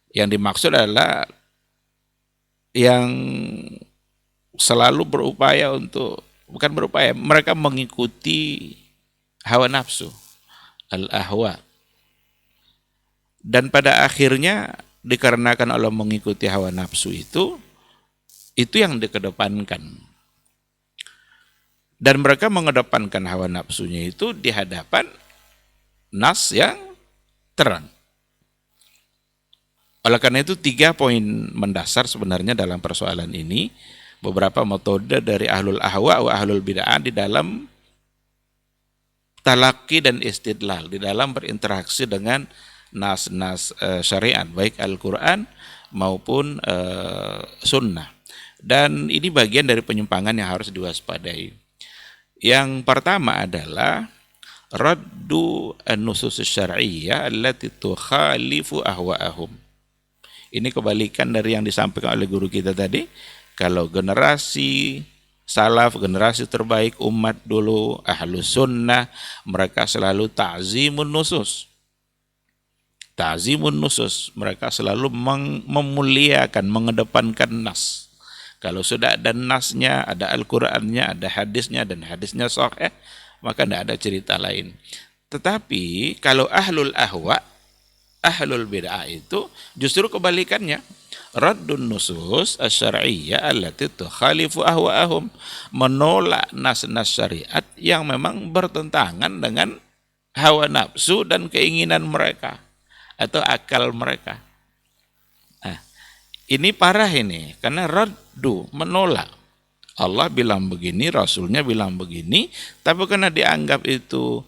Yang dimaksud adalah yang selalu berupaya untuk, bukan berupaya, mereka mengikuti hawa nafsu, al-ahwa. Dan pada akhirnya dikarenakan Allah mengikuti hawa nafsu itu yang dikedepankan. Dan mereka mengedepankan hawa nafsunya itu di hadapan nas yang terang. Oleh karena itu 3 poin mendasar sebenarnya dalam persoalan ini. Beberapa metode dari ahlul ahwa wa ahlul bid'ah di dalam talaqi dan istidlal, di dalam berinteraksi dengan nas-nas syariat, baik Al-Quran maupun sunnah. Dan ini bagian dari penyimpangan yang harus diwaspadai. Yang pertama adalah raddu an-nusus syar'iyyah allati tukhalifu ahwa'ahum. Ini kebalikan dari yang disampaikan oleh guru kita tadi. Kalau generasi salaf, generasi terbaik umat dulu, ahlus sunnah, mereka selalu ta'zimun nusus. Ta'zimun nusus, mereka selalu memuliakan, mengedepankan nas. Kalau sudah ada nasnya, ada Al-Qur'annya, ada hadisnya, dan hadisnya sahih, maka tidak ada cerita lain. Tetapi kalau ahlul ahwa, ahlul bid'ah itu justru kebalikannya. Raddun nusus asy-syar'iyyah allati tukhalifu ahwa'ahum, menolak nas-nas syariat yang memang bertentangan dengan hawa nafsu dan keinginan mereka atau akal mereka. Nah, ini parah ini, karena raddu, menolak. Allah bilang begini, Rasulnya bilang begini, tapi karena dianggap itu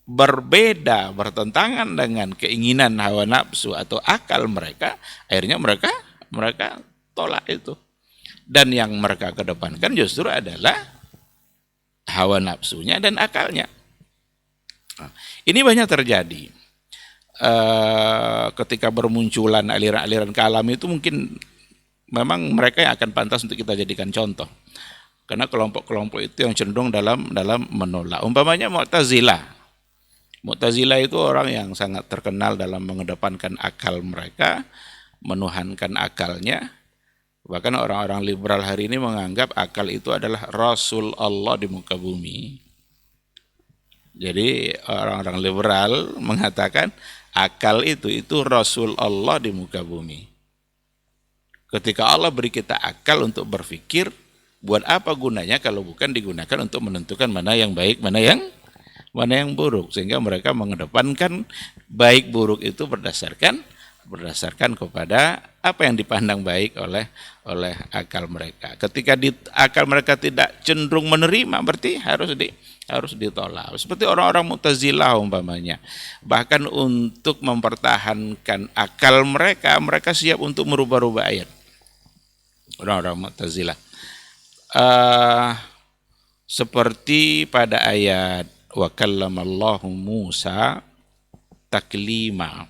berbeda, bertentangan dengan keinginan hawa nafsu atau akal mereka, akhirnya mereka tolak itu. Dan yang mereka kedepankan justru adalah hawa nafsunya dan akalnya. Nah, ini banyak terjadi. Ketika bermunculan aliran-aliran kalam itu mungkin memang mereka yang akan pantas untuk kita jadikan contoh. Karena kelompok-kelompok itu yang cenderung dalam menolak. Umpamanya Mu'tazilah. Mu'tazilah itu orang yang sangat terkenal dalam mengedepankan akal mereka, menuhankan akalnya. Bahkan orang-orang liberal hari ini menganggap akal itu adalah Rasul Allah di muka bumi. Jadi orang-orang liberal mengatakan akal itu Rasul Allah di muka bumi. Ketika Allah beri kita akal untuk berpikir, buat apa gunanya kalau bukan digunakan untuk menentukan mana yang baik, mana yang buruk. Sehingga mereka mengedepankan baik buruk itu berdasarkan kepada apa yang dipandang baik oleh akal mereka. Ketika akal mereka tidak cenderung menerima, berarti harus ditolak. Seperti orang-orang Mu'tazilah umpamanya. Bahkan untuk mempertahankan akal mereka siap untuk merubah-rubah ayat. Orang-orang Mu'tazilah. Seperti pada ayat wa kallamallahu Musa taklima.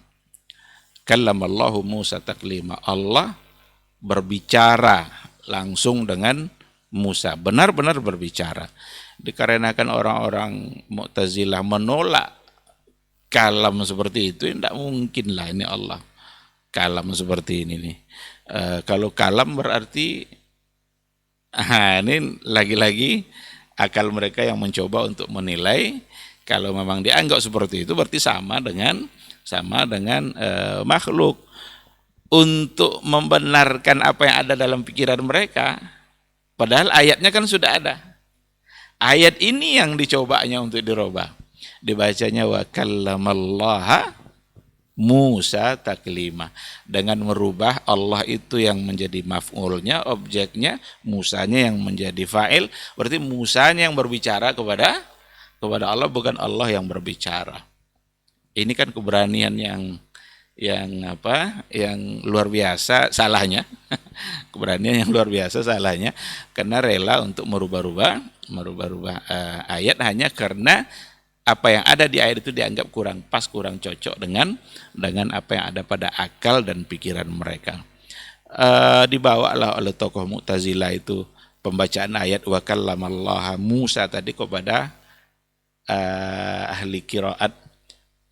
Kallamallahu Musa taklima. Allah berbicara langsung dengan Musa. Benar-benar berbicara. Dikarenakan orang-orang Mu'tazilah menolak kalam seperti itu, tidak mungkin lah ini Allah kalam seperti ini nih. Kalau kalam berarti ini lagi-lagi akal mereka yang mencoba untuk menilai. Kalau memang dianggap seperti itu berarti sama dengan makhluk. Untuk membenarkan apa yang ada dalam pikiran mereka, padahal ayatnya kan sudah ada. Ayat ini yang dicobanya untuk dirubah. Dibacanya wa kallamallaha Musa taklima. Dengan merubah Allah itu yang menjadi maf'ulnya, objeknya, Musanya yang menjadi fa'il. Berarti Musanya yang berbicara kepada Allah, bukan Allah yang berbicara. Ini kan keberanian yang luar biasa salahnya. Keberanian yang luar biasa salahnya, karena rela untuk merubah-rubah ayat hanya karena apa yang ada di ayat itu dianggap kurang pas, kurang cocok dengan apa yang ada pada akal dan pikiran mereka. Dibawalah oleh tokoh Mu'tazilah itu pembacaan ayat wa kallamallaha Musa tadi kepada ahli qiraat,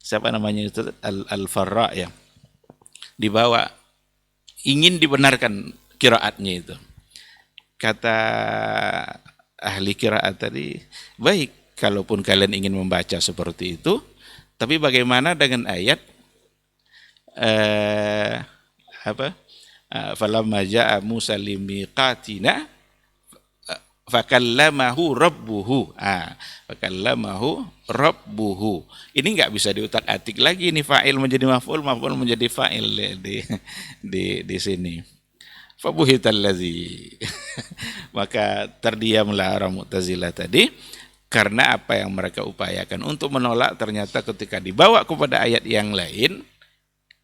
siapa namanya itu, Al-Farra ya, dibawa ingin dibenarkan qiraatnya itu. Kata ahli qiraat tadi, baik kalaupun kalian ingin membaca seperti itu, tapi bagaimana dengan ayat falamma jaa Musa limiqatina fakallamahu rabbuhu. Fakallamahu rabbuhu. Ini enggak bisa diutak-atik lagi, ini fa'il menjadi maf'ul, maf'ul menjadi fa'il di sini. Fabuhitallazi. Maka terdiamlah orang Mu'tazilah tadi karena apa yang mereka upayakan untuk menolak ternyata ketika dibawa kepada ayat yang lain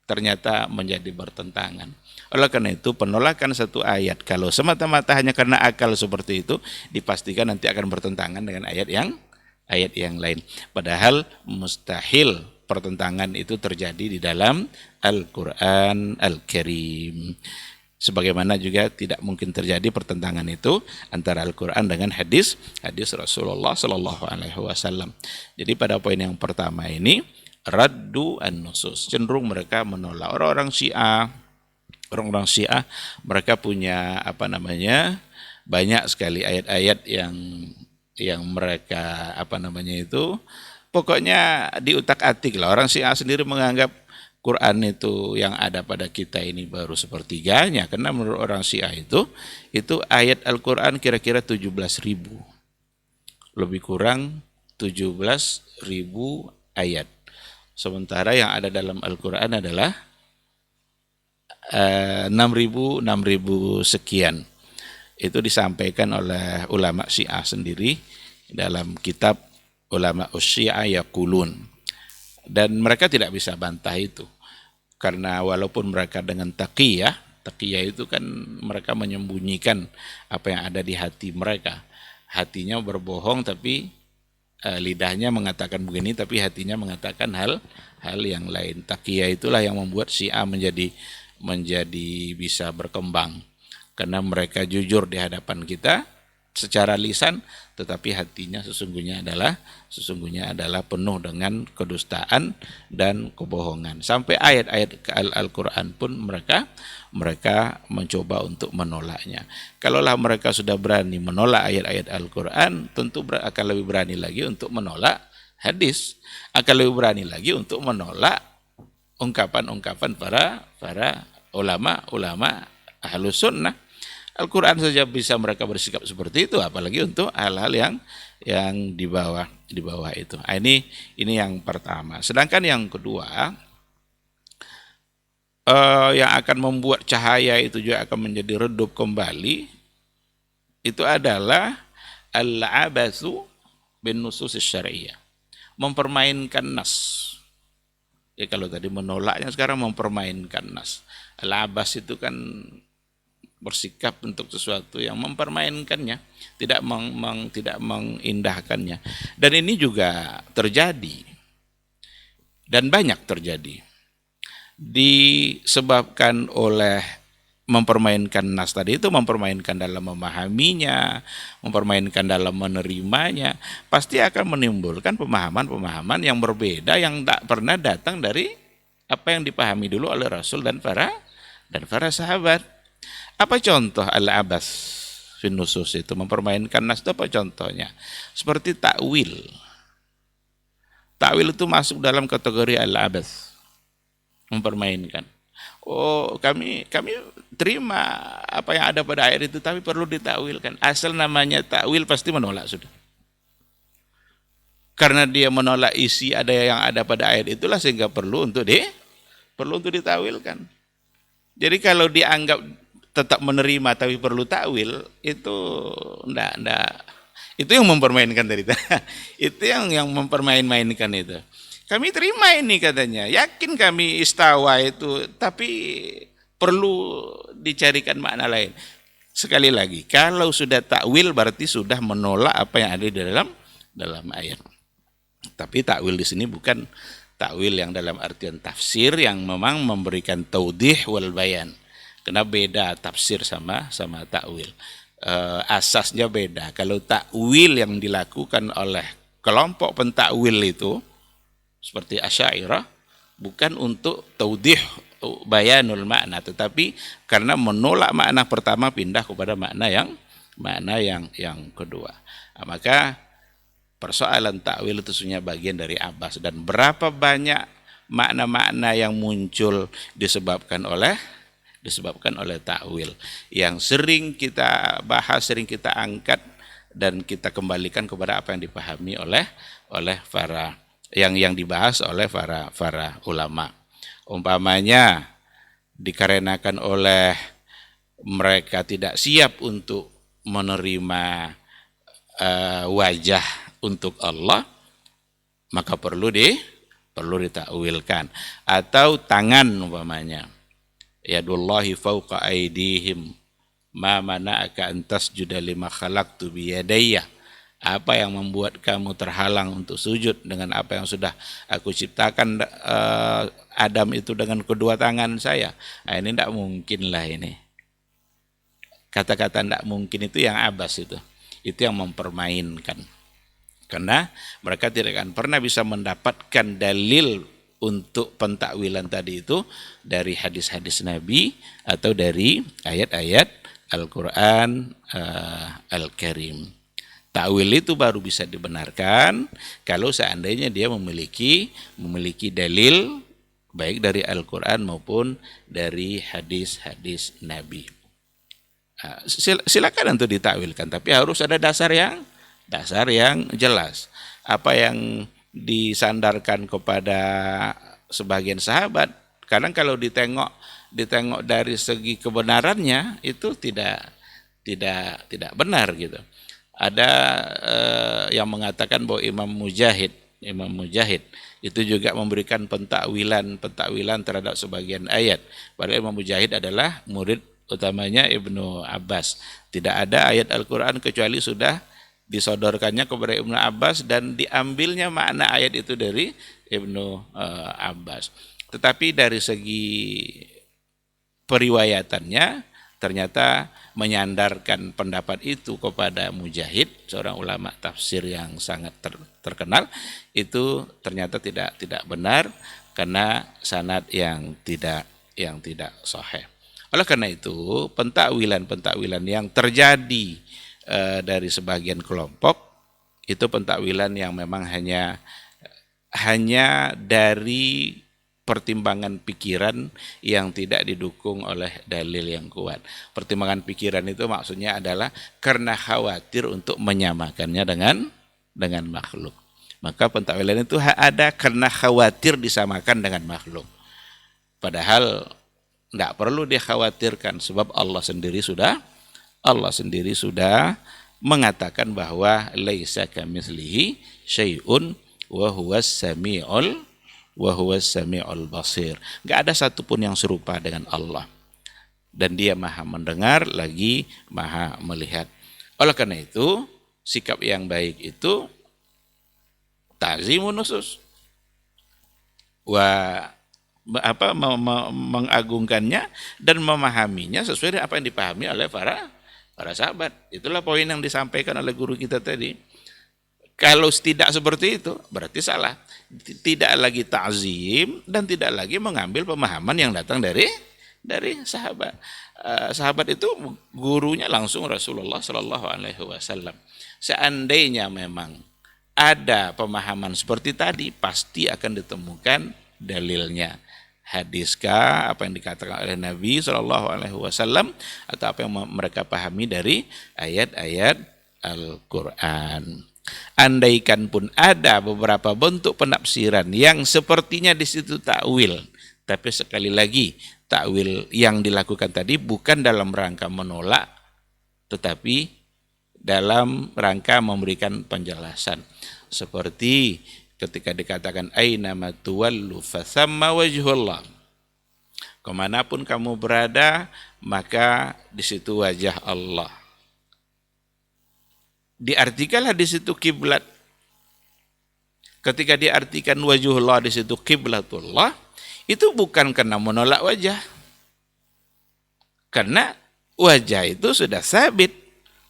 ternyata menjadi bertentangan. Oleh karena itu penolakan satu ayat kalau semata-mata hanya karena akal seperti itu dipastikan nanti akan bertentangan dengan ayat yang lain. Padahal mustahil pertentangan itu terjadi di dalam Al-Qur'an Al-Karim. Sebagaimana juga tidak mungkin terjadi pertentangan itu antara Al-Qur'an dengan hadis Rasulullah sallallahu alaihi wasallam. Jadi pada poin yang pertama ini raddu an-nusus, cenderung mereka menolak. Orang-orang Syiah mereka punya banyak sekali ayat-ayat yang mereka pokoknya diutak-atik lah. Orang Syiah sendiri menganggap Quran itu yang ada pada kita ini baru sepertiganya, karena menurut orang Syiah itu ayat Al-Quran kira-kira 17.000, lebih kurang 17.000 ayat. Sementara yang ada dalam Al-Quran adalah 6.000 sekian. Itu disampaikan oleh ulama Syiah sendiri dalam kitab Ulama Syiah Yaqulun. Dan mereka tidak bisa bantah itu. Karena walaupun mereka dengan taqiyah itu kan mereka menyembunyikan apa yang ada di hati mereka. Hatinya berbohong tapi lidahnya mengatakan begini tapi hatinya mengatakan hal yang lain. Taqiyah itulah yang membuat Syiah menjadi bisa berkembang. Karena mereka jujur di hadapan kita secara lisan, tetapi hatinya sesungguhnya adalah penuh dengan kedustaan dan kebohongan. Sampai ayat-ayat Al-Quran pun mereka mencoba untuk menolaknya. Kalaulah mereka sudah berani menolak ayat-ayat Al-Quran, tentu akan lebih berani lagi untuk menolak hadis, akan lebih berani lagi untuk menolak ungkapan-ungkapan para ulama Ahlus Sunnah. Al-Quran saja bisa mereka bersikap seperti itu, apalagi untuk hal-hal yang di bawah itu. Ini yang pertama. Sedangkan yang kedua, yang akan membuat cahaya itu juga akan menjadi redup kembali, itu adalah al-abatsu bin nusus syar'iyyah, mempermainkan nas. Ya, kalau tadi menolaknya, sekarang mempermainkan nas. Al-abas itu kan bersikap untuk sesuatu yang mempermainkannya, tidak mengindahkannya. Dan ini juga terjadi dan banyak terjadi disebabkan oleh mempermainkan nas tadi itu, mempermainkan dalam memahaminya, mempermainkan dalam menerimanya, pasti akan menimbulkan pemahaman-pemahaman yang berbeda yang tak pernah datang dari apa yang dipahami dulu oleh Rasul dan para sahabat. Apa contoh al-abas fin nusus itu, mempermainkan nas itu apa contohnya? Seperti takwil. Takwil itu masuk dalam kategori al-abas, mempermainkan. Oh, kami terima apa yang ada pada ayat itu, tapi perlu ditakwilkan. Asal namanya takwil pasti menolak sudah. Karena dia menolak isi yang ada pada ayat itulah sehingga perlu untuk ditakwilkan. Jadi kalau dianggap tetap menerima tapi perlu takwil, itu enggak. Itu yang mempermainkan tadi. Itu yang mempermain-mainkan itu. Kami terima ini katanya, yakin kami istawa itu, tapi perlu dicarikan makna lain. Sekali lagi, kalau sudah takwil berarti sudah menolak apa yang ada di dalam ayat. Tapi takwil di sini bukan takwil yang dalam artian tafsir yang memang memberikan taudih wal bayan. Karena beda tafsir sama takwil. Asasnya beda. Kalau takwil yang dilakukan oleh kelompok pentakwil itu seperti Asy'ariyah bukan untuk taudih bayanul makna, tetapi karena menolak makna pertama pindah kepada makna yang kedua. Nah, maka persoalan takwil itu sebenarnya bagian dari abas, dan berapa banyak makna-makna yang muncul disebabkan oleh takwil yang sering kita bahas, sering kita angkat dan kita kembalikan kepada apa yang dipahami oleh para yang dibahas oleh para ulama. Umpamanya dikarenakan oleh mereka tidak siap untuk menerima wajah untuk Allah, maka perlu ditakwilkan. Atau tangan umpamanya, yadullahi fauqa aidihim ma mana'aka an tasjuda lima khalaqtu biyadayya. Apa yang membuat kamu terhalang untuk sujud dengan apa yang sudah aku ciptakan Adam itu dengan kedua tangan saya. Nah, ini tidak mungkin lah ini. Kata-kata tidak mungkin itu yang abas itu. Itu yang mempermainkan. Karena mereka tidak akan pernah bisa mendapatkan dalil untuk pentakwilan tadi itu dari hadis-hadis Nabi atau dari ayat-ayat Al-Quran Al-Karim. Takwil itu baru bisa dibenarkan kalau seandainya dia memiliki dalil baik dari Al-Quran maupun dari hadis-hadis Nabi. Silakan untuk ditakwilkan, tapi harus ada dasar yang jelas. Apa yang disandarkan kepada sebagian sahabat, kadang kalau ditengok dari segi kebenarannya itu tidak benar gitu. Ada yang mengatakan bahwa Imam Mujahid itu juga memberikan pentakwilan terhadap sebagian ayat. Padahal Imam Mujahid adalah murid utamanya Ibnu Abbas. Tidak ada ayat Al-Quran kecuali sudah disodorkannya kepada Ibnu Abbas dan diambilnya makna ayat itu dari Ibnu Abbas. Tetapi dari segi periwayatannya ternyata menyandarkan pendapat itu kepada Mujahid, seorang ulama tafsir yang sangat terkenal, itu ternyata tidak benar karena sanad yang tidak sahih. Oleh karena itu, pentakwilan yang terjadi dari sebagian kelompok itu pentakwilan yang memang hanya dari pertimbangan pikiran yang tidak didukung oleh dalil yang kuat. Pertimbangan pikiran itu maksudnya adalah karena khawatir untuk menyamakannya dengan makhluk. Maka pentakwilan itu ada karena khawatir disamakan dengan makhluk. Padahal tidak perlu dikhawatirkan sebab Allah sendiri sudah mengatakan bahwa laisa kamitslihi syai'un wa huwas sami'ul basir. Enggak ada satupun yang serupa dengan Allah. Dan dia maha mendengar lagi maha melihat. Oleh karena itu, sikap yang baik itu ta'zimun nusus. Mengagungkannya dan memahaminya sesuai dengan apa yang dipahami oleh para sahabat. Itulah poin yang disampaikan oleh guru kita tadi. Kalau tidak seperti itu, berarti salah. Tidak lagi ta'zim dan tidak lagi mengambil pemahaman yang datang dari sahabat. Sahabat itu gurunya langsung Rasulullah Shallallahu Alaihi Wasallam. Seandainya memang ada pemahaman seperti tadi, pasti akan ditemukan dalilnya. Hadiskah apa yang dikatakan oleh Nabi Shallallahu Alaihi Wasallam atau apa yang mereka pahami dari ayat-ayat Al-Quran. Andaikan pun ada beberapa bentuk penafsiran yang sepertinya di situ takwil, tapi sekali lagi takwil yang dilakukan tadi bukan dalam rangka menolak, tetapi dalam rangka memberikan penjelasan. Seperti ketika dikatakan aina ma tuwallu fathamma wajhullah. Kemanapun kamu berada, maka di situ wajah Allah. Diartikanlah di situ kiblat. Ketika diartikan wajhullah di situ kiblatullah, itu bukan karena menolak wajah. Karena wajah itu sudah sabit,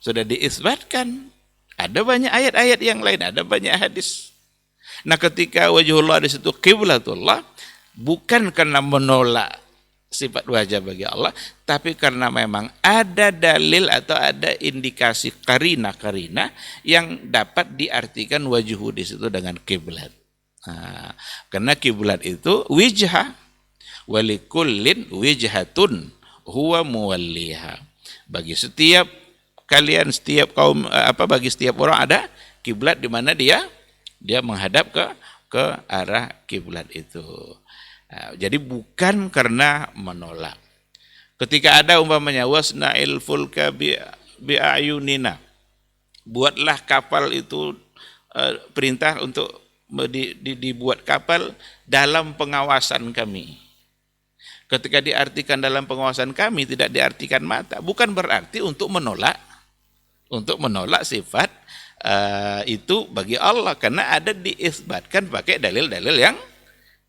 sudah diisbatkan. Ada banyak ayat-ayat yang lain, ada banyak hadis. Nah, ketika wajhullah di situ kiblatullah, bukan karena menolak sifat wajah bagi Allah, tapi karena memang ada dalil atau ada indikasi karina yang dapat diartikan wajhu di situ dengan kiblat. Nah, karena kiblat itu wijha, walikullin wijhatun huwa muwalliha. Bagi setiap kalian, setiap kaum bagi setiap orang ada kiblat di mana dia menghadap ke arah kiblat itu. Nah, jadi bukan karena menolak. Ketika ada umpamanya wasna'il fulka bi'ayunina, buatlah kapal itu perintah untuk dibuat kapal dalam pengawasan kami. Ketika diartikan dalam pengawasan kami, tidak diartikan mata, bukan berarti untuk menolak sifat itu bagi Allah, karena ada diisbatkan pakai dalil-dalil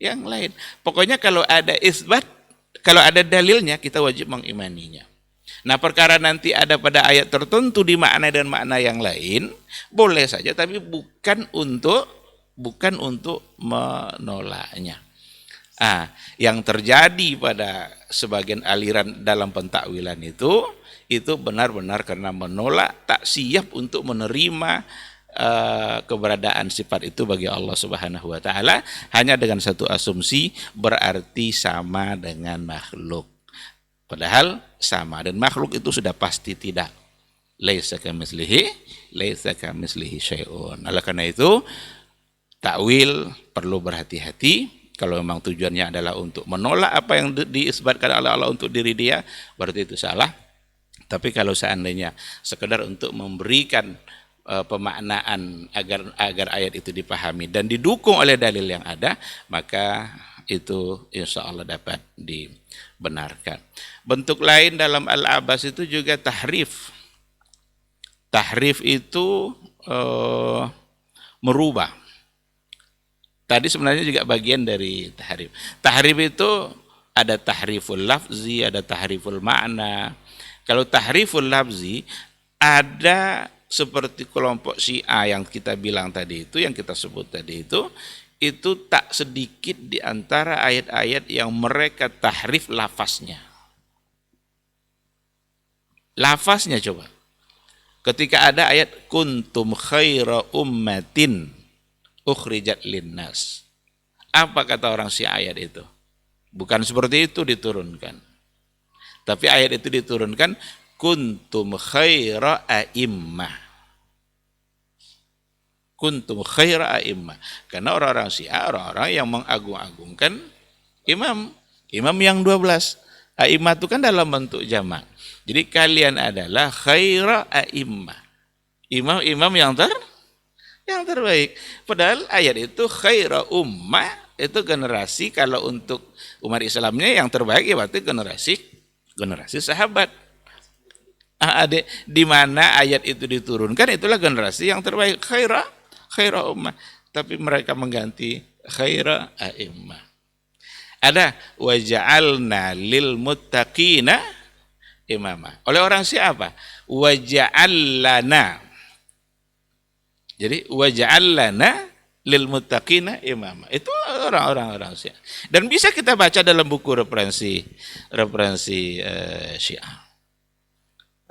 yang lain. Pokoknya kalau ada isbat, kalau ada dalilnya, kita wajib mengimaninya. Nah, perkara nanti ada pada ayat tertentu di makna dan makna yang lain, boleh saja, tapi bukan untuk menolaknya. Yang terjadi pada sebagian aliran dalam pentakwilan itu benar-benar karena menolak, tak siap untuk menerima keberadaan sifat itu bagi Allah Subhanahu wa taala, hanya dengan satu asumsi, berarti sama dengan makhluk. Padahal sama, dan makhluk itu sudah pasti tidak. Laisa kamitslihi syai'un. Oleh karena itu, takwil perlu berhati-hati. Kalau memang tujuannya adalah untuk menolak apa yang diisbatkan oleh Allah untuk diri dia, berarti itu salah. Tapi kalau seandainya sekedar untuk memberikan pemaknaan agar ayat itu dipahami dan didukung oleh dalil yang ada, maka itu insya Allah dapat dibenarkan. Bentuk lain dalam Al-Abas itu juga tahrif. Tahrif itu merubah. Tadi sebenarnya juga bagian dari tahrif. Tahrif itu ada tahriful lafzi, ada tahriful makna. Kalau tahriful lafzi, ada seperti kelompok Syiah yang kita bilang tadi itu, yang kita sebut tadi itu tak sedikit di antara ayat-ayat yang mereka tahrif lafaznya. Lafaznya coba. Ketika ada ayat kuntum khaira ummatin ukhrijat linnas. Apa kata orang Syiah ayat itu? Bukan seperti itu diturunkan. Tapi ayat itu diturunkan kuntum khaira a'immah. Kuntum khaira a'immah. Karena orang-orang Syiah, orang-orang yang mengagung-agungkan imam yang 12. A'immah itu kan dalam bentuk jamak. Jadi kalian adalah khaira a'immah. Imam-imam yang terbaik. Padahal ayat itu khaira ummah, itu generasi, kalau untuk umat Islamnya yang terbaik ya berarti generasi sahabat. Di mana ayat itu diturunkan, itulah generasi yang terbaik, khaira ummah. Tapi mereka mengganti khaira a'immah. Ada waja'alna lil muttaqina imama. Oleh orang siapa? Waja'allana. Jadi waja'allana lil muttaqina imama. Itu orang-orang Syiah. Dan bisa kita baca dalam buku referensi Syiah.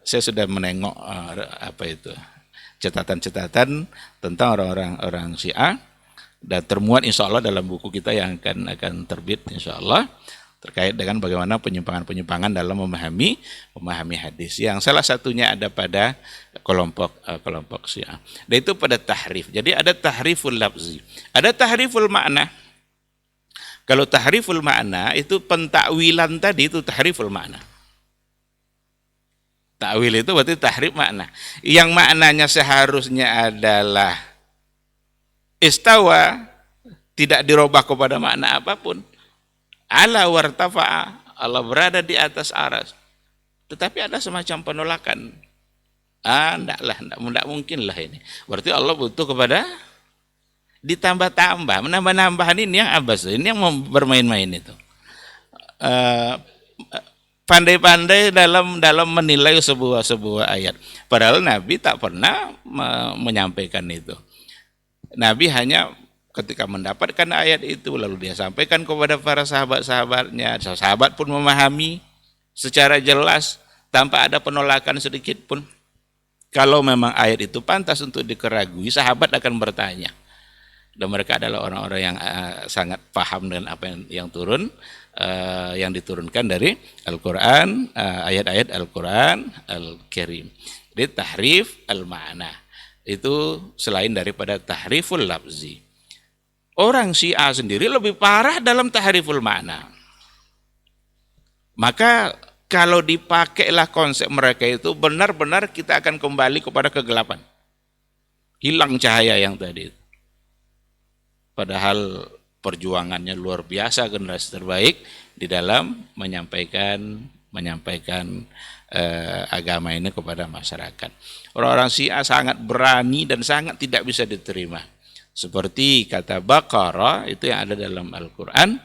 Saya sudah menengok catatan-catatan tentang orang-orang Syiah, dan termuat insya Allah dalam buku kita yang akan terbit insya Allah, terkait dengan bagaimana penyimpangan-penyimpangan dalam memahami hadis, yang salah satunya ada pada kelompok Syiah. Dan itu pada tahrif. Jadi ada tahriful lafzi, ada tahriful makna. Kalau tahriful makna itu pentakwilan tadi, itu tahriful makna. Takwil itu berarti tahrif makna. Yang maknanya seharusnya adalah istawa, tidak dirubah kepada makna apapun. Ala wartafa'a, Allah berada di atas aras. Tetapi ada semacam penolakan. Tidak mungkin lah ini. Berarti Allah butuh kepada ditambah-tambah, menambah-nambahan. Ini yang abas, ini yang bermain-main itu. Pandai-pandai dalam menilai sebuah ayat. Padahal Nabi tak pernah menyampaikan itu. Nabi hanya ketika mendapatkan ayat itu, lalu dia sampaikan kepada para sahabat-sahabatnya. Sahabat pun memahami secara jelas, tanpa ada penolakan sedikit pun. Kalau memang ayat itu pantas untuk dikeragui, sahabat akan bertanya. Dan mereka adalah orang-orang yang sangat paham dengan apa yang turun, yang diturunkan dari Al-Quran, ayat-ayat Al-Quran Al-Karim. Jadi tahrif al-ma'na itu selain daripada tahriful lafzi. Orang Syiah sendiri lebih parah dalam tahriful ma'na. Maka kalau dipakailah konsep mereka itu, benar-benar kita akan kembali kepada kegelapan. hilang cahaya yang tadi. Padahal perjuangannya luar biasa generasi terbaik di dalam menyampaikan agama ini kepada masyarakat. Orang-orang Syiah sangat berani dan sangat tidak bisa diterima. Seperti kata Baqarah itu yang ada dalam Al-Quran,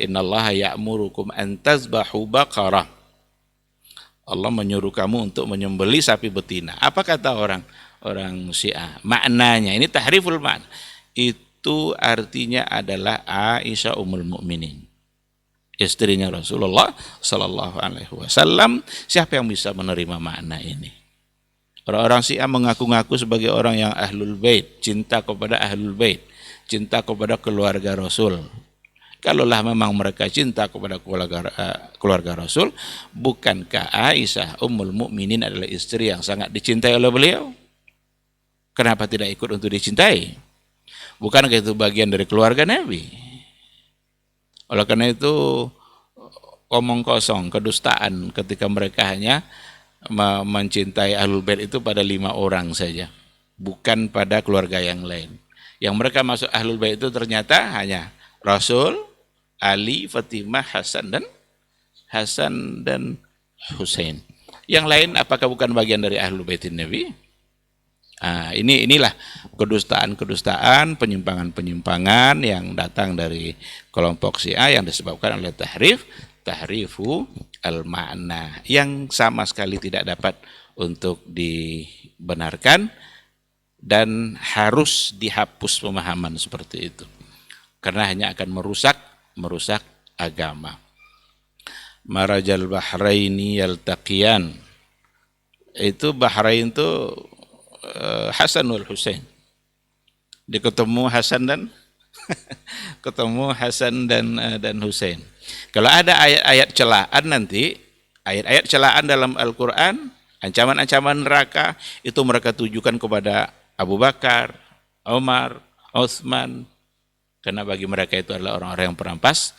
innallaha ya'murukum an tazbahu baqarah. Allah menyuruh kamu untuk menyembelih sapi betina. Apa kata orang Syiah? Maknanya, ini tahriful makna. Itu artinya adalah Aisyah Ummul Mukminin, istrinya Rasulullah Sallallahu Alaihi Wasallam. Siapa yang bisa menerima makna ini? Orang-orang Syiah mengaku-ngaku sebagai orang yang ahlul bait, cinta kepada ahlul bait, cinta kepada keluarga Rasul. Kalaulah memang mereka cinta kepada keluarga Rasul, bukankah Aisyah Ummul Mukminin adalah istri yang sangat dicintai oleh beliau? Kenapa tidak ikut untuk dicintai? Bukankah itu bagian dari keluarga Nabi? Oleh karena itu, omong kosong, kedustaan ketika mereka hanya mencintai Ahlul Bait itu pada 5 orang saja, bukan pada keluarga yang lain. Yang mereka masuk Ahlul Bait itu ternyata hanya Rasul, Ali, Fatimah, Hasan dan Husain. Yang lain apakah bukan bagian dari Ahlul Baitin Nabi? Inilah kedustaan, penyimpangan yang datang dari kelompok Syiah yang disebabkan oleh tahrifu al-ma'na yang sama sekali tidak dapat untuk dibenarkan dan harus dihapus pemahaman seperti itu, karena hanya akan merusak agama. Marajal bahraini yaltaqiyan, itu Bahrain itu Hasan wal Husain. Ketemu Hasan dan Husain. Kalau ada ayat-ayat celaan nanti, ayat-ayat celaan dalam Al-Quran, ancaman-ancaman neraka, itu mereka tujukan kepada Abu Bakar, Umar, Utsman, karena bagi mereka itu adalah orang-orang yang perampas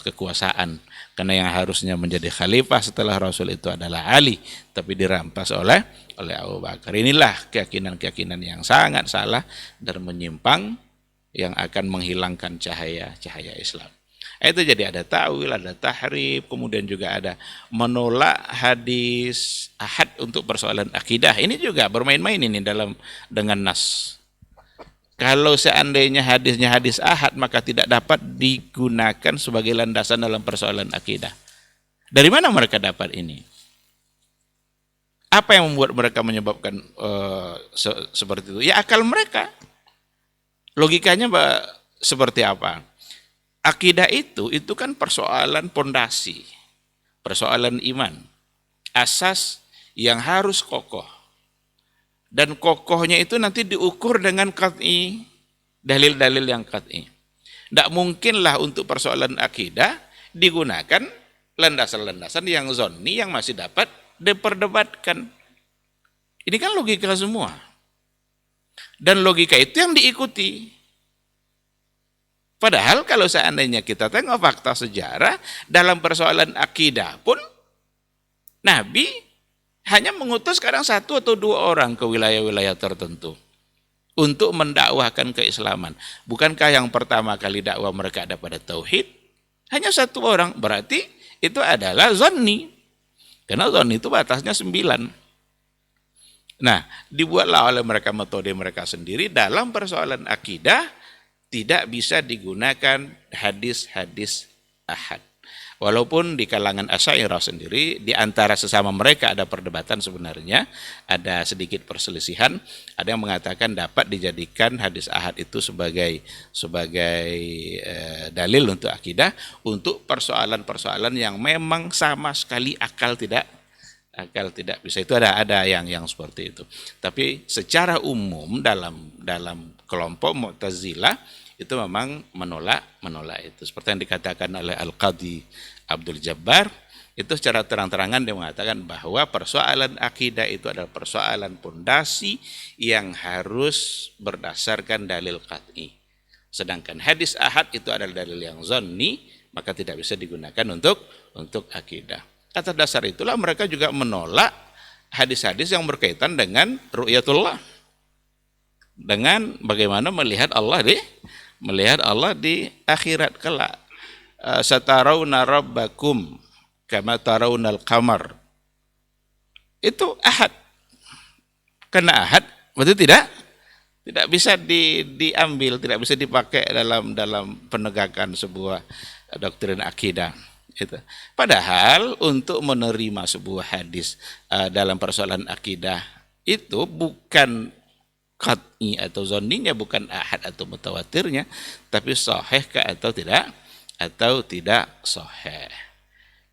kekuasaan. Karena yang harusnya menjadi khalifah setelah Rasul itu adalah Ali, tapi dirampas oleh Abu Bakar. Inilah keyakinan-keyakinan yang sangat salah dan menyimpang yang akan menghilangkan cahaya Islam. Itu jadi ada ta'wil, ada tahrif, kemudian juga ada menolak hadis ahad untuk persoalan akidah. Ini juga bermain-main ini dengan nas. Kalau seandainya hadisnya hadis ahad, maka tidak dapat digunakan sebagai landasan dalam persoalan akidah. Dari mana mereka dapat ini? Apa yang membuat mereka menyebabkan seperti itu? Ya akal mereka. Logikanya seperti apa? Akidah itu kan persoalan pondasi, persoalan iman, asas yang harus kokoh. Dan kokohnya itu nanti diukur dengan qat'i, dalil-dalil yang qat'i. Tidak mungkinlah untuk persoalan akidah digunakan landasan-landasan yang zonni yang masih dapat diperdebatkan. Ini kan logika semua. Dan logika itu yang diikuti. Padahal kalau seandainya kita tengok fakta sejarah, dalam persoalan akidah pun Nabi hanya mengutus kadang 1 atau 2 orang ke wilayah-wilayah tertentu untuk mendakwahkan keislaman. Bukankah yang pertama kali dakwah mereka ada pada tauhid? Hanya 1 orang, berarti itu adalah zonni. Karena zonni itu batasnya 9. Nah, dibuatlah oleh mereka metode mereka sendiri dalam persoalan akidah, tidak bisa digunakan hadis-hadis ahad. Walaupun di kalangan Asy'ariyah sendiri, di antara sesama mereka ada perdebatan sebenarnya, ada sedikit perselisihan. Ada yang mengatakan dapat dijadikan hadis ahad itu sebagai dalil untuk akidah, untuk persoalan-persoalan yang memang sama sekali akal tidak bisa. Itu ada yang seperti itu. Tapi secara umum dalam kelompok Mu'tazilah itu memang menolak itu. Seperti yang dikatakan oleh Al-Qadhi Abdul Jabbar, itu secara terang-terangan dia mengatakan bahwa persoalan akidah itu adalah persoalan pondasi yang harus berdasarkan dalil qat'i. Sedangkan hadis ahad itu adalah dalil yang zonni, maka tidak bisa digunakan untuk akidah. Atas dasar itulah mereka juga menolak hadis-hadis yang berkaitan dengan ru'yatullah. dengan bagaimana melihat Allah di akhirat kelak. Satarawna rabbakum kama tarawnal qamar. Itu ahad. Karena ahad berarti tidak bisa diambil, tidak bisa dipakai dalam penegakan sebuah doktrin akidah. Itu. Padahal untuk menerima sebuah hadis dalam persoalan akidah itu bukan qat'i atau zonninya, bukan ahad atau mutawatirnya, tapi sahih atau tidak sahih.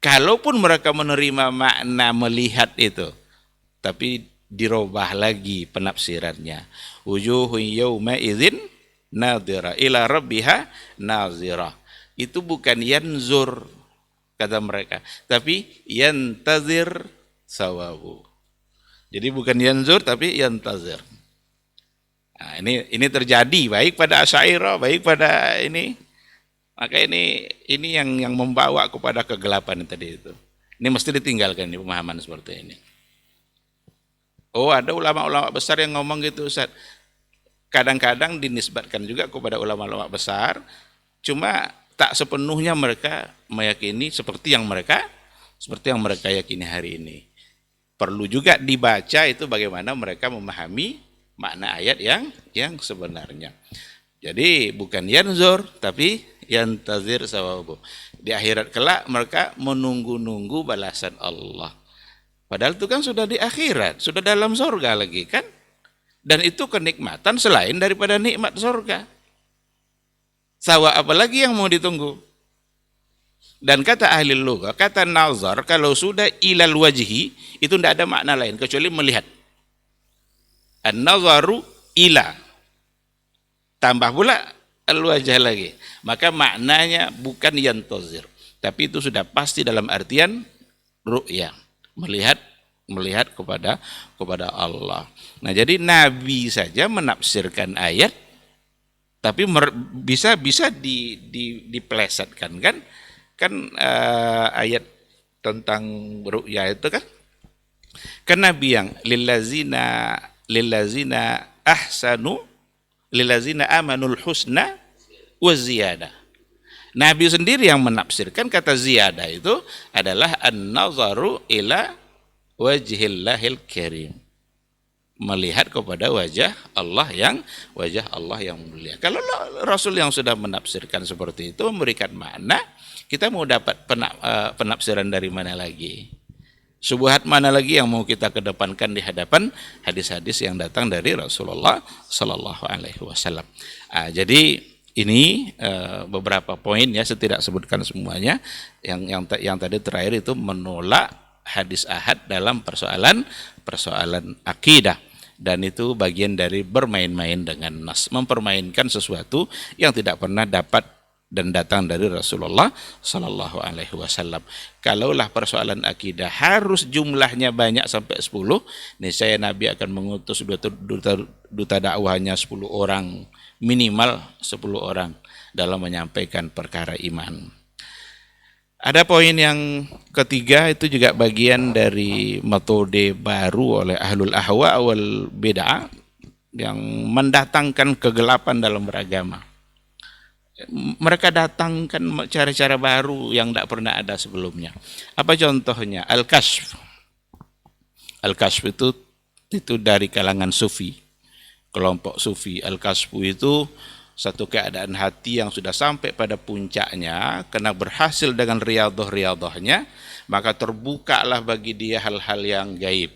Kalaupun mereka menerima makna melihat itu, tapi dirubah lagi penafsirannya. Wujuhun yawma idzin nadhira ila rabbiha nazira. Itu bukan yanzur kata mereka, tapi yantazir sawabu. Jadi bukan yanzur tapi yantazir. Nah, ini terjadi baik pada Asy'ariyah, baik pada ini. Maka ini yang membawa kepada kegelapan tadi itu. Ini mesti ditinggalkan di pemahaman seperti ini. Oh, ada ulama-ulama besar yang ngomong gitu, Ustaz. Kadang-kadang dinisbatkan juga kepada ulama-ulama besar, cuma tak sepenuhnya mereka meyakini seperti yang mereka yakini hari ini. Perlu juga dibaca itu bagaimana mereka memahami makna ayat yang sebenarnya. Jadi bukan yanzur tapi yantazir sawabu. Di akhirat kelak mereka menunggu-nunggu balasan Allah. Padahal itu kan sudah di akhirat, sudah dalam surga lagi kan? Dan itu kenikmatan selain daripada nikmat surga. Sawa apalagi yang mau ditunggu? Dan kata ahli lugha, kata nazar kalau sudah ilal wajhi itu tidak ada makna lain kecuali melihat. An-nazaru ila. Tambah pula al-wajh lagi. Maka maknanya bukan yantazir, tapi itu sudah pasti dalam artian ru'ya, melihat kepada Allah. Nah, jadi Nabi saja menafsirkan ayat tapi bisa dipelesetkan kan ayat tentang ru'ya itu kan Nabi yang lillazina amanul husna wa ziyadah. Nabi sendiri yang menafsirkan kata ziyadah itu adalah an-nazaru ila wajhillahil karim, melihat kepada wajah Allah yang mulia. Kalau Rasul yang sudah menafsirkan seperti itu memberikan makna, kita mau dapat penafsiran dari mana lagi? Subuhat mana lagi yang mau kita kedepankan di hadapan hadis-hadis yang datang dari Rasulullah Sallallahu Alaihi Wasallam. Jadi ini beberapa poin ya, saya tidak sebutkan semuanya. Yang tadi terakhir itu menolak hadis ahad dalam persoalan akidah, dan itu bagian dari bermain-main dengan nas, mempermainkan sesuatu yang tidak pernah dapat dan datang dari Rasulullah Sallallahu Alaihi Wasallam. Kalaulah persoalan akidah harus jumlahnya banyak sampai 10, niscaya Nabi akan mengutus duta dakwahnya 10 orang, minimal 10 orang dalam menyampaikan perkara iman. Ada poin yang ketiga, itu juga bagian dari metode baru oleh ahlul ahwa wal bid'ah yang mendatangkan kegelapan dalam beragama. Mereka datangkan cara-cara baru yang tidak pernah ada sebelumnya. Apa contohnya? Al-Kashf. Al-Kashf itu dari kalangan sufi, kelompok sufi. Al-Kashf itu satu keadaan hati yang sudah sampai pada puncaknya, karena berhasil dengan riyadhah-riyadhahnya, maka terbukalah bagi dia hal-hal yang gaib.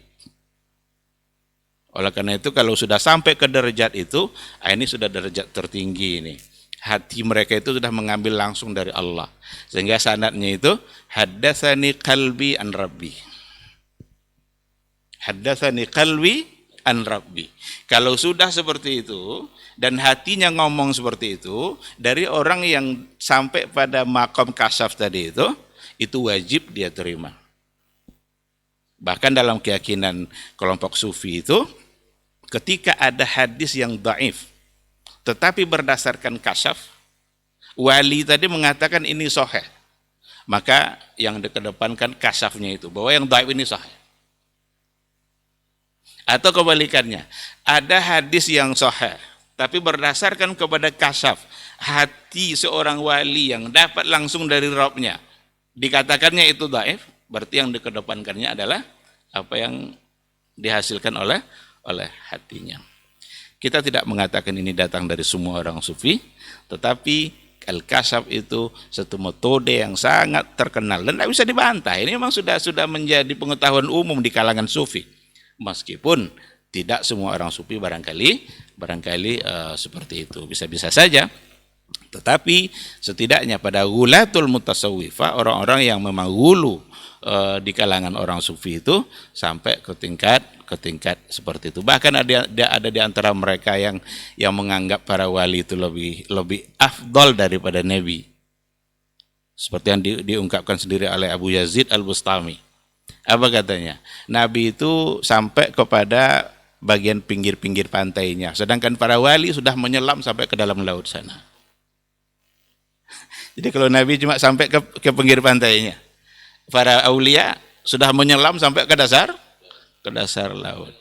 Oleh karena itu kalau sudah sampai ke derajat itu, ini sudah derajat tertinggi ini. Hati mereka itu sudah mengambil langsung dari Allah. Sehingga sanadnya itu haddatsani qalbi an rabbi. Haddatsani qalbi an rabbi. Kalau sudah seperti itu dan hatinya ngomong seperti itu dari orang yang sampai pada maqam kasyaf tadi itu wajib dia terima. Bahkan dalam keyakinan kelompok sufi itu, ketika ada hadis yang dhaif tetapi berdasarkan kasyaf, wali tadi mengatakan ini sahih, maka yang dikedepankan kasyafnya itu, bahwa yang dhaif ini sahih. Atau kebalikannya, ada hadis yang sahih, tapi berdasarkan kepada kasyaf, hati seorang wali yang dapat langsung dari Rabbnya, dikatakannya itu dhaif, berarti yang dikedepankannya adalah apa yang dihasilkan oleh hatinya. Kita tidak mengatakan ini datang dari semua orang sufi, tetapi al-kasyaf itu satu metode yang sangat terkenal dan tidak bisa dibantah. Ini memang sudah menjadi pengetahuan umum di kalangan sufi. Meskipun tidak semua orang sufi barangkali seperti itu. Bisa-bisa saja. Tetapi setidaknya pada ghulatul mutasawwifah, orang-orang yang memang hulu di kalangan orang sufi itu sampai ke tingkat seperti itu. Bahkan ada di antara mereka yang menganggap para wali itu lebih afdol daripada nabi. Seperti yang diungkapkan sendiri oleh Abu Yazid Al-Bustami. Apa katanya? Nabi itu sampai kepada bagian pinggir-pinggir pantainya, sedangkan para wali sudah menyelam sampai ke dalam laut sana. Jadi kalau Nabi cuma sampai ke pinggir pantainya, para aulia sudah menyelam sampai ke dasar laut.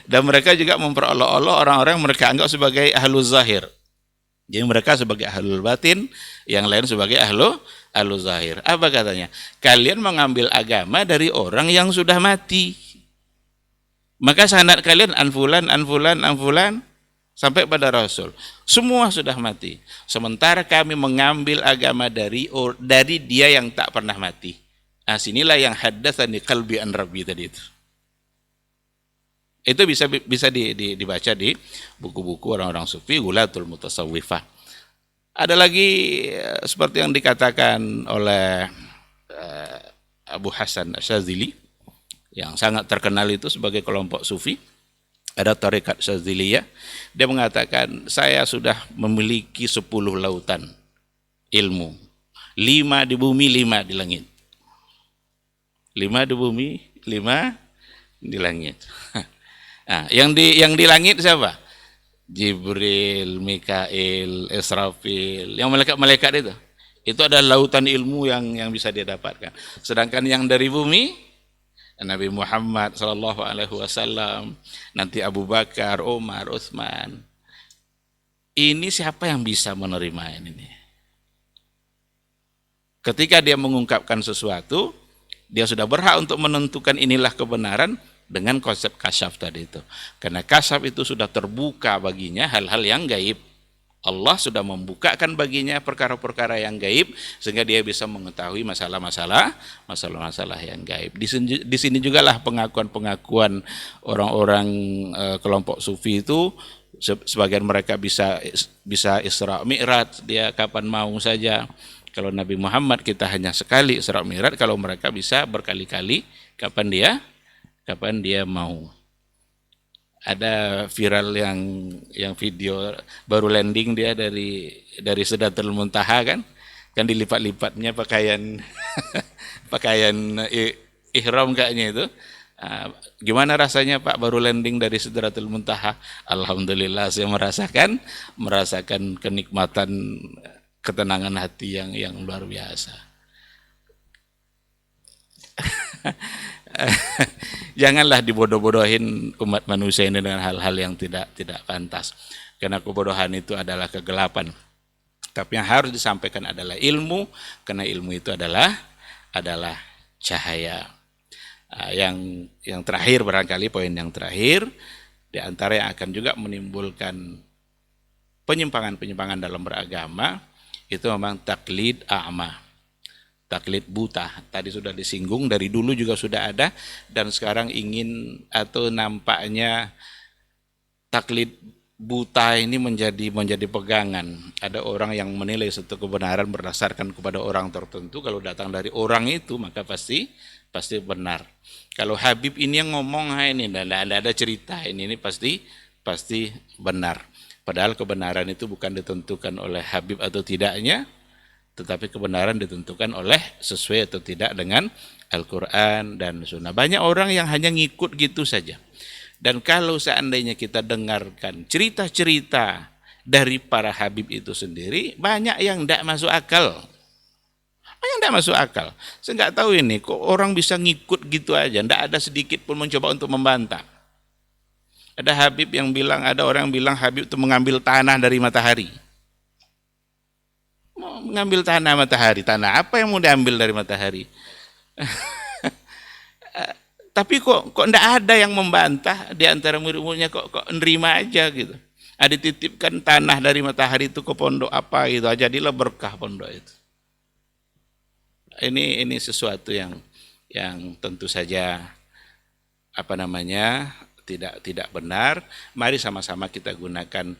Dan mereka juga memperolok-olok orang-orang yang mereka anggap sebagai ahlul zahir. Jadi mereka sebagai ahlul batin, yang lain sebagai ahlul zahir. Apa katanya? Kalian mengambil agama dari orang yang sudah mati. Maka sanad kalian anfulan sampai pada Rasul. Semua sudah mati. Sementara kami mengambil agama dari dia yang tak pernah mati. Nah, sinilah yang haddatsani qalbi an rabbi tadi itu. Itu bisa dibaca di buku-buku orang-orang sufi, ghulatul mutasawwifah. Ada lagi seperti yang dikatakan oleh Abu Hasan Asyadzili yang sangat terkenal itu sebagai kelompok sufi. Ada tarekat Syadziliyah, dia mengatakan saya sudah memiliki 10 lautan ilmu, 5 di bumi, 5 di langit. 5 di bumi, 5 di langit. Nah, yang di langit siapa? Jibril, Mikail, Israfil, yang malaikat-malaikat itu adalah lautan ilmu yang bisa dia dapatkan. Sedangkan yang dari bumi, Nabi Muhammad SAW, nanti Abu Bakar, Umar, Utsman. Ini siapa yang bisa menerima ini? Ketika dia mengungkapkan sesuatu, dia sudah berhak untuk menentukan inilah kebenaran dengan konsep kasyaf tadi itu. Karena kasyaf itu sudah terbuka baginya hal-hal yang gaib. Allah sudah membukakan baginya perkara-perkara yang gaib sehingga dia bisa mengetahui masalah-masalah yang gaib. Di sini jugalah pengakuan-pengakuan orang-orang kelompok sufi itu, sebagian mereka bisa Isra Mi'raj, dia kapan mau saja. Kalau Nabi Muhammad kita hanya sekali Isra Mi'raj, kalau mereka bisa berkali-kali kapan dia mau. Ada viral yang video baru landing dia dari Sidratul Muntaha kan dilipat-lipatnya pakaian ihram kayaknya itu. Gimana rasanya Pak baru landing dari Sidratul Muntaha? Alhamdulillah saya merasakan kenikmatan, ketenangan hati yang luar biasa. Janganlah dibodoh-bodohin umat manusia ini dengan hal-hal yang tidak pantas. Karena kebodohan itu adalah kegelapan. Tapi yang harus disampaikan adalah ilmu, karena ilmu itu adalah cahaya. Yang terakhir barangkali poin yang terakhir, di antara yang akan juga menimbulkan penyimpangan-penyimpangan dalam beragama, itu memang taklid a'ma. Taklid buta, tadi sudah disinggung, dari dulu juga sudah ada, dan sekarang ingin atau nampaknya taklid buta ini menjadi pegangan. Ada orang yang menilai suatu kebenaran berdasarkan kepada orang tertentu, kalau datang dari orang itu maka pasti benar. Kalau Habib ini yang ngomong ini ada cerita ini pasti benar. Padahal kebenaran itu bukan ditentukan oleh Habib atau tidaknya, tetapi kebenaran ditentukan oleh sesuai atau tidak dengan Al-Quran dan Sunnah. Banyak orang yang hanya ngikut gitu saja. Dan kalau seandainya kita dengarkan cerita-cerita dari para Habib itu sendiri, banyak yang tidak masuk akal. Yang tidak masuk akal. Saya nggak tahu ini, kok orang bisa ngikut gitu aja, tidak ada sedikit pun mencoba untuk membantah. Ada Habib yang bilang, ada orang yang bilang Habib itu mengambil tanah dari matahari. Mau mengambil tanah matahari, tanah apa yang mau diambil dari matahari? Tapi kok tidak ada yang membantah di antara murid-muridnya, kok nerima aja gitu. Ada dititipkan tanah dari matahari itu ke pondok apa gitu, jadilah berkah pondok itu. Ini sesuatu yang tentu saja tidak benar. Mari sama-sama kita gunakan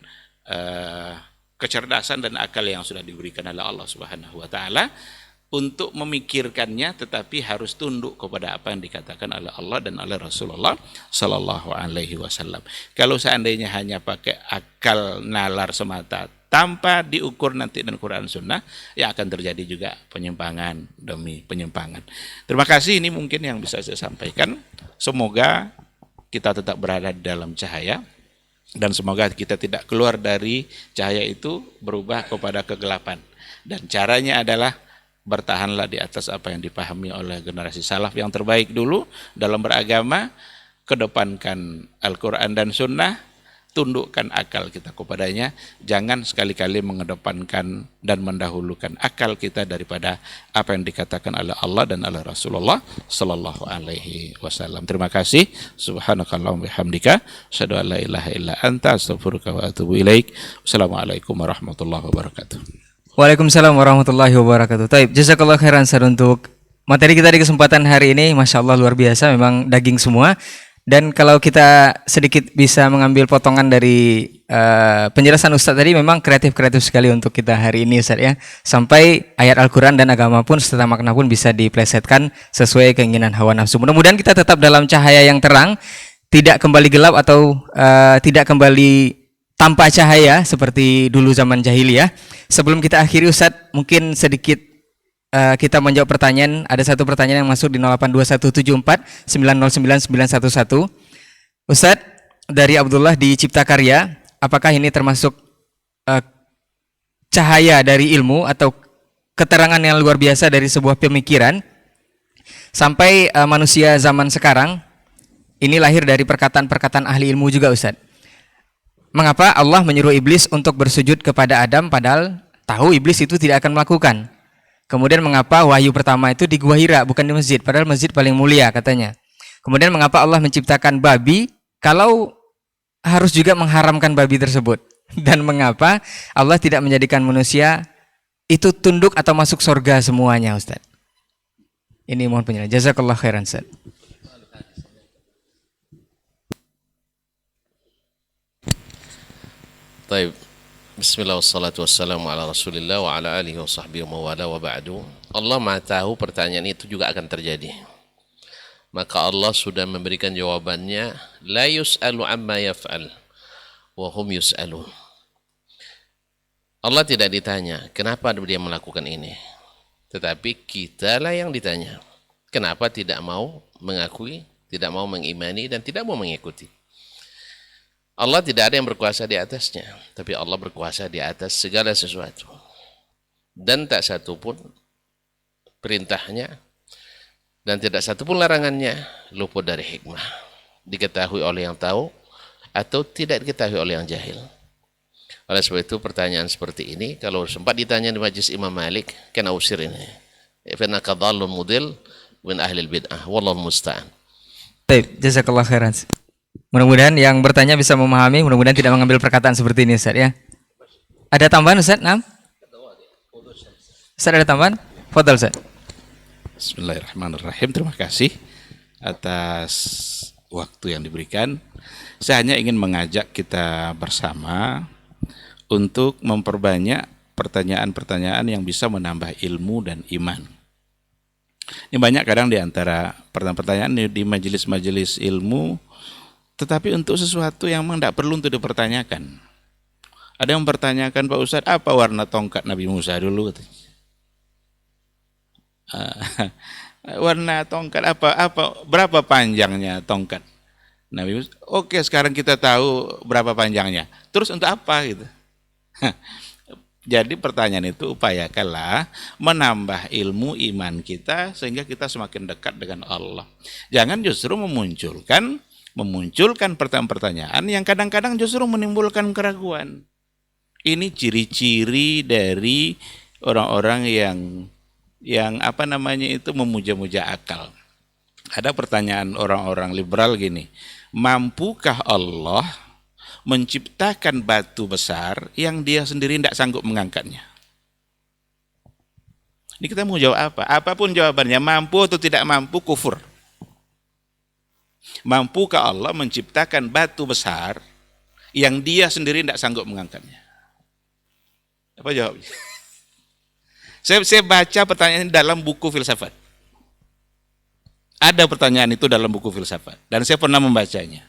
kecerdasan dan akal yang sudah diberikan oleh Allah Subhanahu wa taala untuk memikirkannya, tetapi harus tunduk kepada apa yang dikatakan oleh Allah dan oleh Rasulullah sallallahu alaihi wasallam. Kalau seandainya hanya pakai akal nalar semata tanpa diukur nanti dengan Quran Sunnah, ya akan terjadi juga penyimpangan demi penyimpangan. Terima kasih, ini mungkin yang bisa saya sampaikan. Semoga kita tetap berada di dalam cahaya, dan semoga kita tidak keluar dari cahaya itu berubah kepada kegelapan. Dan caranya adalah bertahanlah di atas apa yang dipahami oleh generasi salaf yang terbaik dulu dalam beragama, kedepankan Al-Quran dan Sunnah, tundukkan akal kita kepadanya, jangan sekali-kali mengedepankan dan mendahulukan akal kita daripada apa yang dikatakan oleh Allah dan oleh Rasulullah sallallahu alaihi wasallam. Terima kasih. Subhanakallahumma bihamdika, asyhadu an la ilaha illa anta, astaghfiruka wa atubu ilaik. Wassalamualaikum warahmatullahi wabarakatuh. Waalaikumsalam warahmatullahi wabarakatuh. Taib, jazakallah khairan Ustaz untuk materi kita di kesempatan hari ini. Masya Allah luar biasa, memang daging semua. Dan kalau kita sedikit bisa mengambil potongan dari penjelasan Ustaz tadi, memang kreatif-kreatif sekali untuk kita hari ini Ustaz ya. Sampai ayat Al-Quran dan agama pun serta makna pun bisa diplesetkan sesuai keinginan hawa nafsu. Mudah-mudahan kita tetap dalam cahaya yang terang, tidak kembali gelap atau tidak kembali tanpa cahaya seperti dulu zaman jahiliyah. Sebelum kita akhiri Ustaz, mungkin sedikit kita menjawab pertanyaan. Ada satu pertanyaan yang masuk di 082174909911. Ustaz, dari Abdullah di Cipta Karya, apakah ini termasuk cahaya dari ilmu atau keterangan yang luar biasa dari sebuah pemikiran sampai manusia zaman sekarang ini lahir dari perkataan-perkataan ahli ilmu juga Ustaz? Mengapa Allah menyuruh iblis untuk bersujud kepada Adam padahal tahu iblis itu tidak akan melakukan? Kemudian mengapa wahyu pertama itu di Gua Hira bukan di masjid, padahal masjid paling mulia katanya. Kemudian mengapa Allah menciptakan babi kalau harus juga mengharamkan babi tersebut? Dan mengapa Allah tidak menjadikan manusia itu tunduk atau masuk surga semuanya Ustaz? Ini mohon penjelasan. Jazakallah khairan Ustaz. Baik. Bismillah wassalatu wassalamu ala rasulillah wa ala alihi wa sahbihi wa mawala wa ba'du. Allah maha tahu pertanyaan itu juga akan terjadi. Maka Allah sudah memberikan jawabannya, la yus'alu amma yaf'al wa hum yus'alun. Allah tidak ditanya kenapa dia melakukan ini, tetapi kitalah yang ditanya. Kenapa tidak mau mengakui, tidak mau mengimani, dan tidak mau mengikuti. Allah tidak ada yang berkuasa di atasnya, tapi Allah berkuasa di atas segala sesuatu. Dan tak satu pun perintahnya dan tidak satu pun larangannya luput dari hikmah. Diketahui oleh yang tahu atau tidak diketahui oleh yang jahil. Oleh sebab itu pertanyaan seperti ini kalau sempat ditanya di majlis Imam Malik, kena usir ini. Innaka dhallun mudil min ahlil bid'ah, wallahu musta'an. Baik, jazakallah khairan. Mudah-mudahan yang bertanya bisa memahami, mudah-mudahan tidak mengambil perkataan seperti ini Ustaz ya. Ada tambahan Ustaz? Naam? Ustaz ada tambahan? Fadhal Ustaz. Bismillahirrahmanirrahim. Terima kasih atas waktu yang diberikan. Saya hanya ingin mengajak kita bersama untuk memperbanyak pertanyaan-pertanyaan yang bisa menambah ilmu dan iman. Ini banyak kadang di antara pertanyaan-pertanyaan di majelis-majelis ilmu, tetapi untuk sesuatu yang memang tidak perlu untuk dipertanyakan. Ada yang mempertanyakan, Pak Ustadz, apa warna tongkat Nabi Musa dulu? Warna tongkat apa? Berapa panjangnya tongkat Nabi Musa? Oke, sekarang kita tahu berapa panjangnya. Terus untuk apa gitu? Jadi pertanyaan itu upayakanlah menambah ilmu iman kita sehingga kita semakin dekat dengan Allah. Jangan justru memunculkan pertanyaan-pertanyaan yang kadang-kadang justru menimbulkan keraguan. Ini ciri-ciri dari orang-orang yang memuja-muja akal. Ada pertanyaan orang-orang liberal gini, mampukah Allah menciptakan batu besar yang dia sendiri tidak sanggup mengangkatnya? Ini kita mau jawab apa? Apapun jawabannya, mampu atau tidak mampu, kufur. Mampukah Allah menciptakan batu besar yang dia sendiri tidak sanggup mengangkatnya? Apa jawabnya? Saya baca pertanyaan ini dalam buku filsafat. Ada pertanyaan itu dalam buku filsafat dan saya pernah membacanya.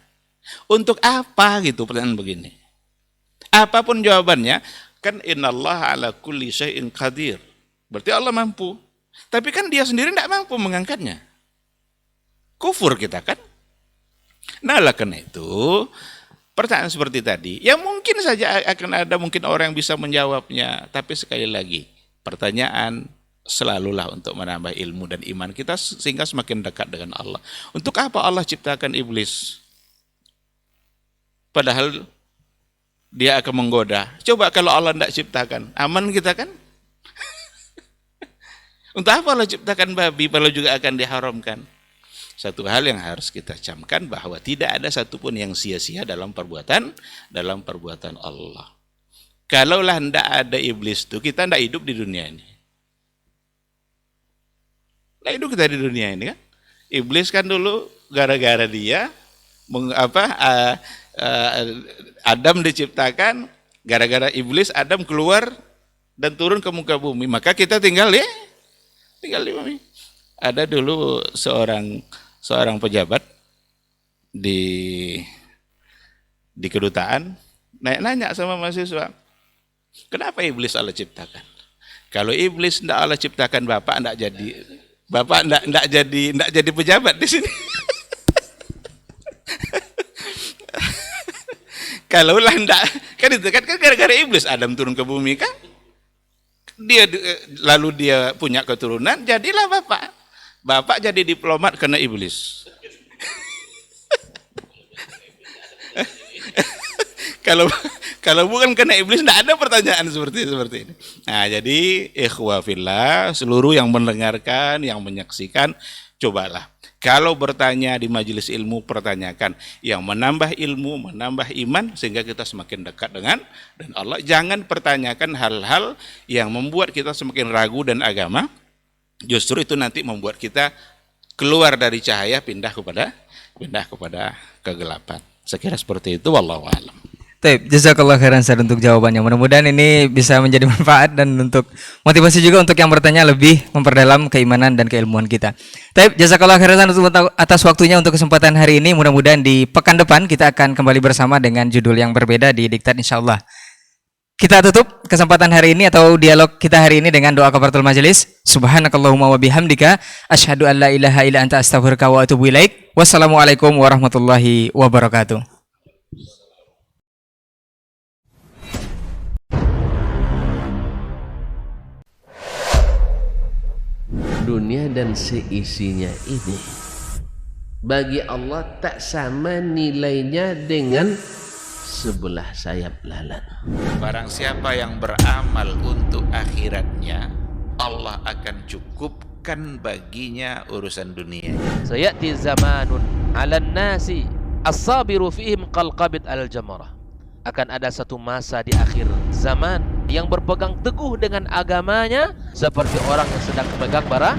Untuk apa gitu pertanyaan begini? Apapun jawabannya, kan innallaha ala kulli syai'in qadir. Berarti Allah mampu. Tapi kan dia sendiri tidak mampu mengangkatnya. Kufur kita kan? Nah, oleh karena itu, pertanyaan seperti tadi, ya mungkin saja akan ada mungkin orang yang bisa menjawabnya. Tapi sekali lagi, pertanyaan selalulah untuk menambah ilmu dan iman kita sehingga semakin dekat dengan Allah. Untuk apa Allah ciptakan iblis? Padahal dia akan menggoda. Coba kalau Allah tidak ciptakan, aman kita kan? Untuk apa Allah ciptakan babi kalau juga akan diharamkan? Satu hal yang harus kita camkan bahwa tidak ada satupun yang sia-sia dalam perbuatan Allah. Kalaulah tidak ada iblis itu, kita tidak hidup di dunia ini. Tidak hidup kita di dunia ini kan? Iblis kan dulu gara-gara dia Adam diciptakan, gara-gara iblis Adam keluar dan turun ke muka bumi, maka kita tinggal di bumi. Ada dulu seorang pejabat di kedutaan nanya sama mahasiswa, kenapa iblis Allah ciptakan? Kalau iblis tidak Allah ciptakan, bapak tidak jadi pejabat di sini. Kalau lah enggak, kan itu kan gara-gara iblis Adam turun ke bumi kan, lalu dia punya keturunan, jadilah bapak jadi diplomat karena iblis. Kalau bukan karena iblis, tidak ada pertanyaan seperti ini. Nah, jadi ikhwah fillah, seluruh yang mendengarkan, yang menyaksikan, cobalah. Kalau bertanya di majelis ilmu, pertanyakan yang menambah ilmu, menambah iman, sehingga kita semakin dekat dengan Allah. Jangan pertanyakan hal-hal yang membuat kita semakin ragu dan agama. Justru itu nanti membuat kita keluar dari cahaya, pindah kepada kegelapan. Sekira seperti itu, wallahu a'lam. Baik, jazakallah khairan Ustaz untuk jawabannya. Mudah-mudahan ini bisa menjadi manfaat dan untuk motivasi juga untuk yang bertanya lebih memperdalam keimanan dan keilmuan kita. Baik, jazakallah khairan untuk atas waktunya untuk kesempatan hari ini. Mudah-mudahan di pekan depan kita akan kembali bersama dengan judul yang berbeda di Diktat insyaallah. Kita tutup kesempatan hari ini atau dialog kita hari ini dengan doa kafaratul majelis. Subhanakallahumma wa bihamdika asyhadu an la ilaha illa anta astaghfiruka wa atubu ilaik. Wassalamualaikum warahmatullahi wabarakatuh. Dunia dan seisinya ini bagi Allah tak sama nilainya dengan sebelah sayap lalat. Barang siapa yang beramal untuk akhiratnya, Allah akan cukupkan baginya urusan dunia. Sayati zamanun 'alan nasi as-sabiru fihim qalqabit al-jamarah. Akan ada satu masa di akhir zaman yang berpegang teguh dengan agamanya seperti orang yang sedang memegang bara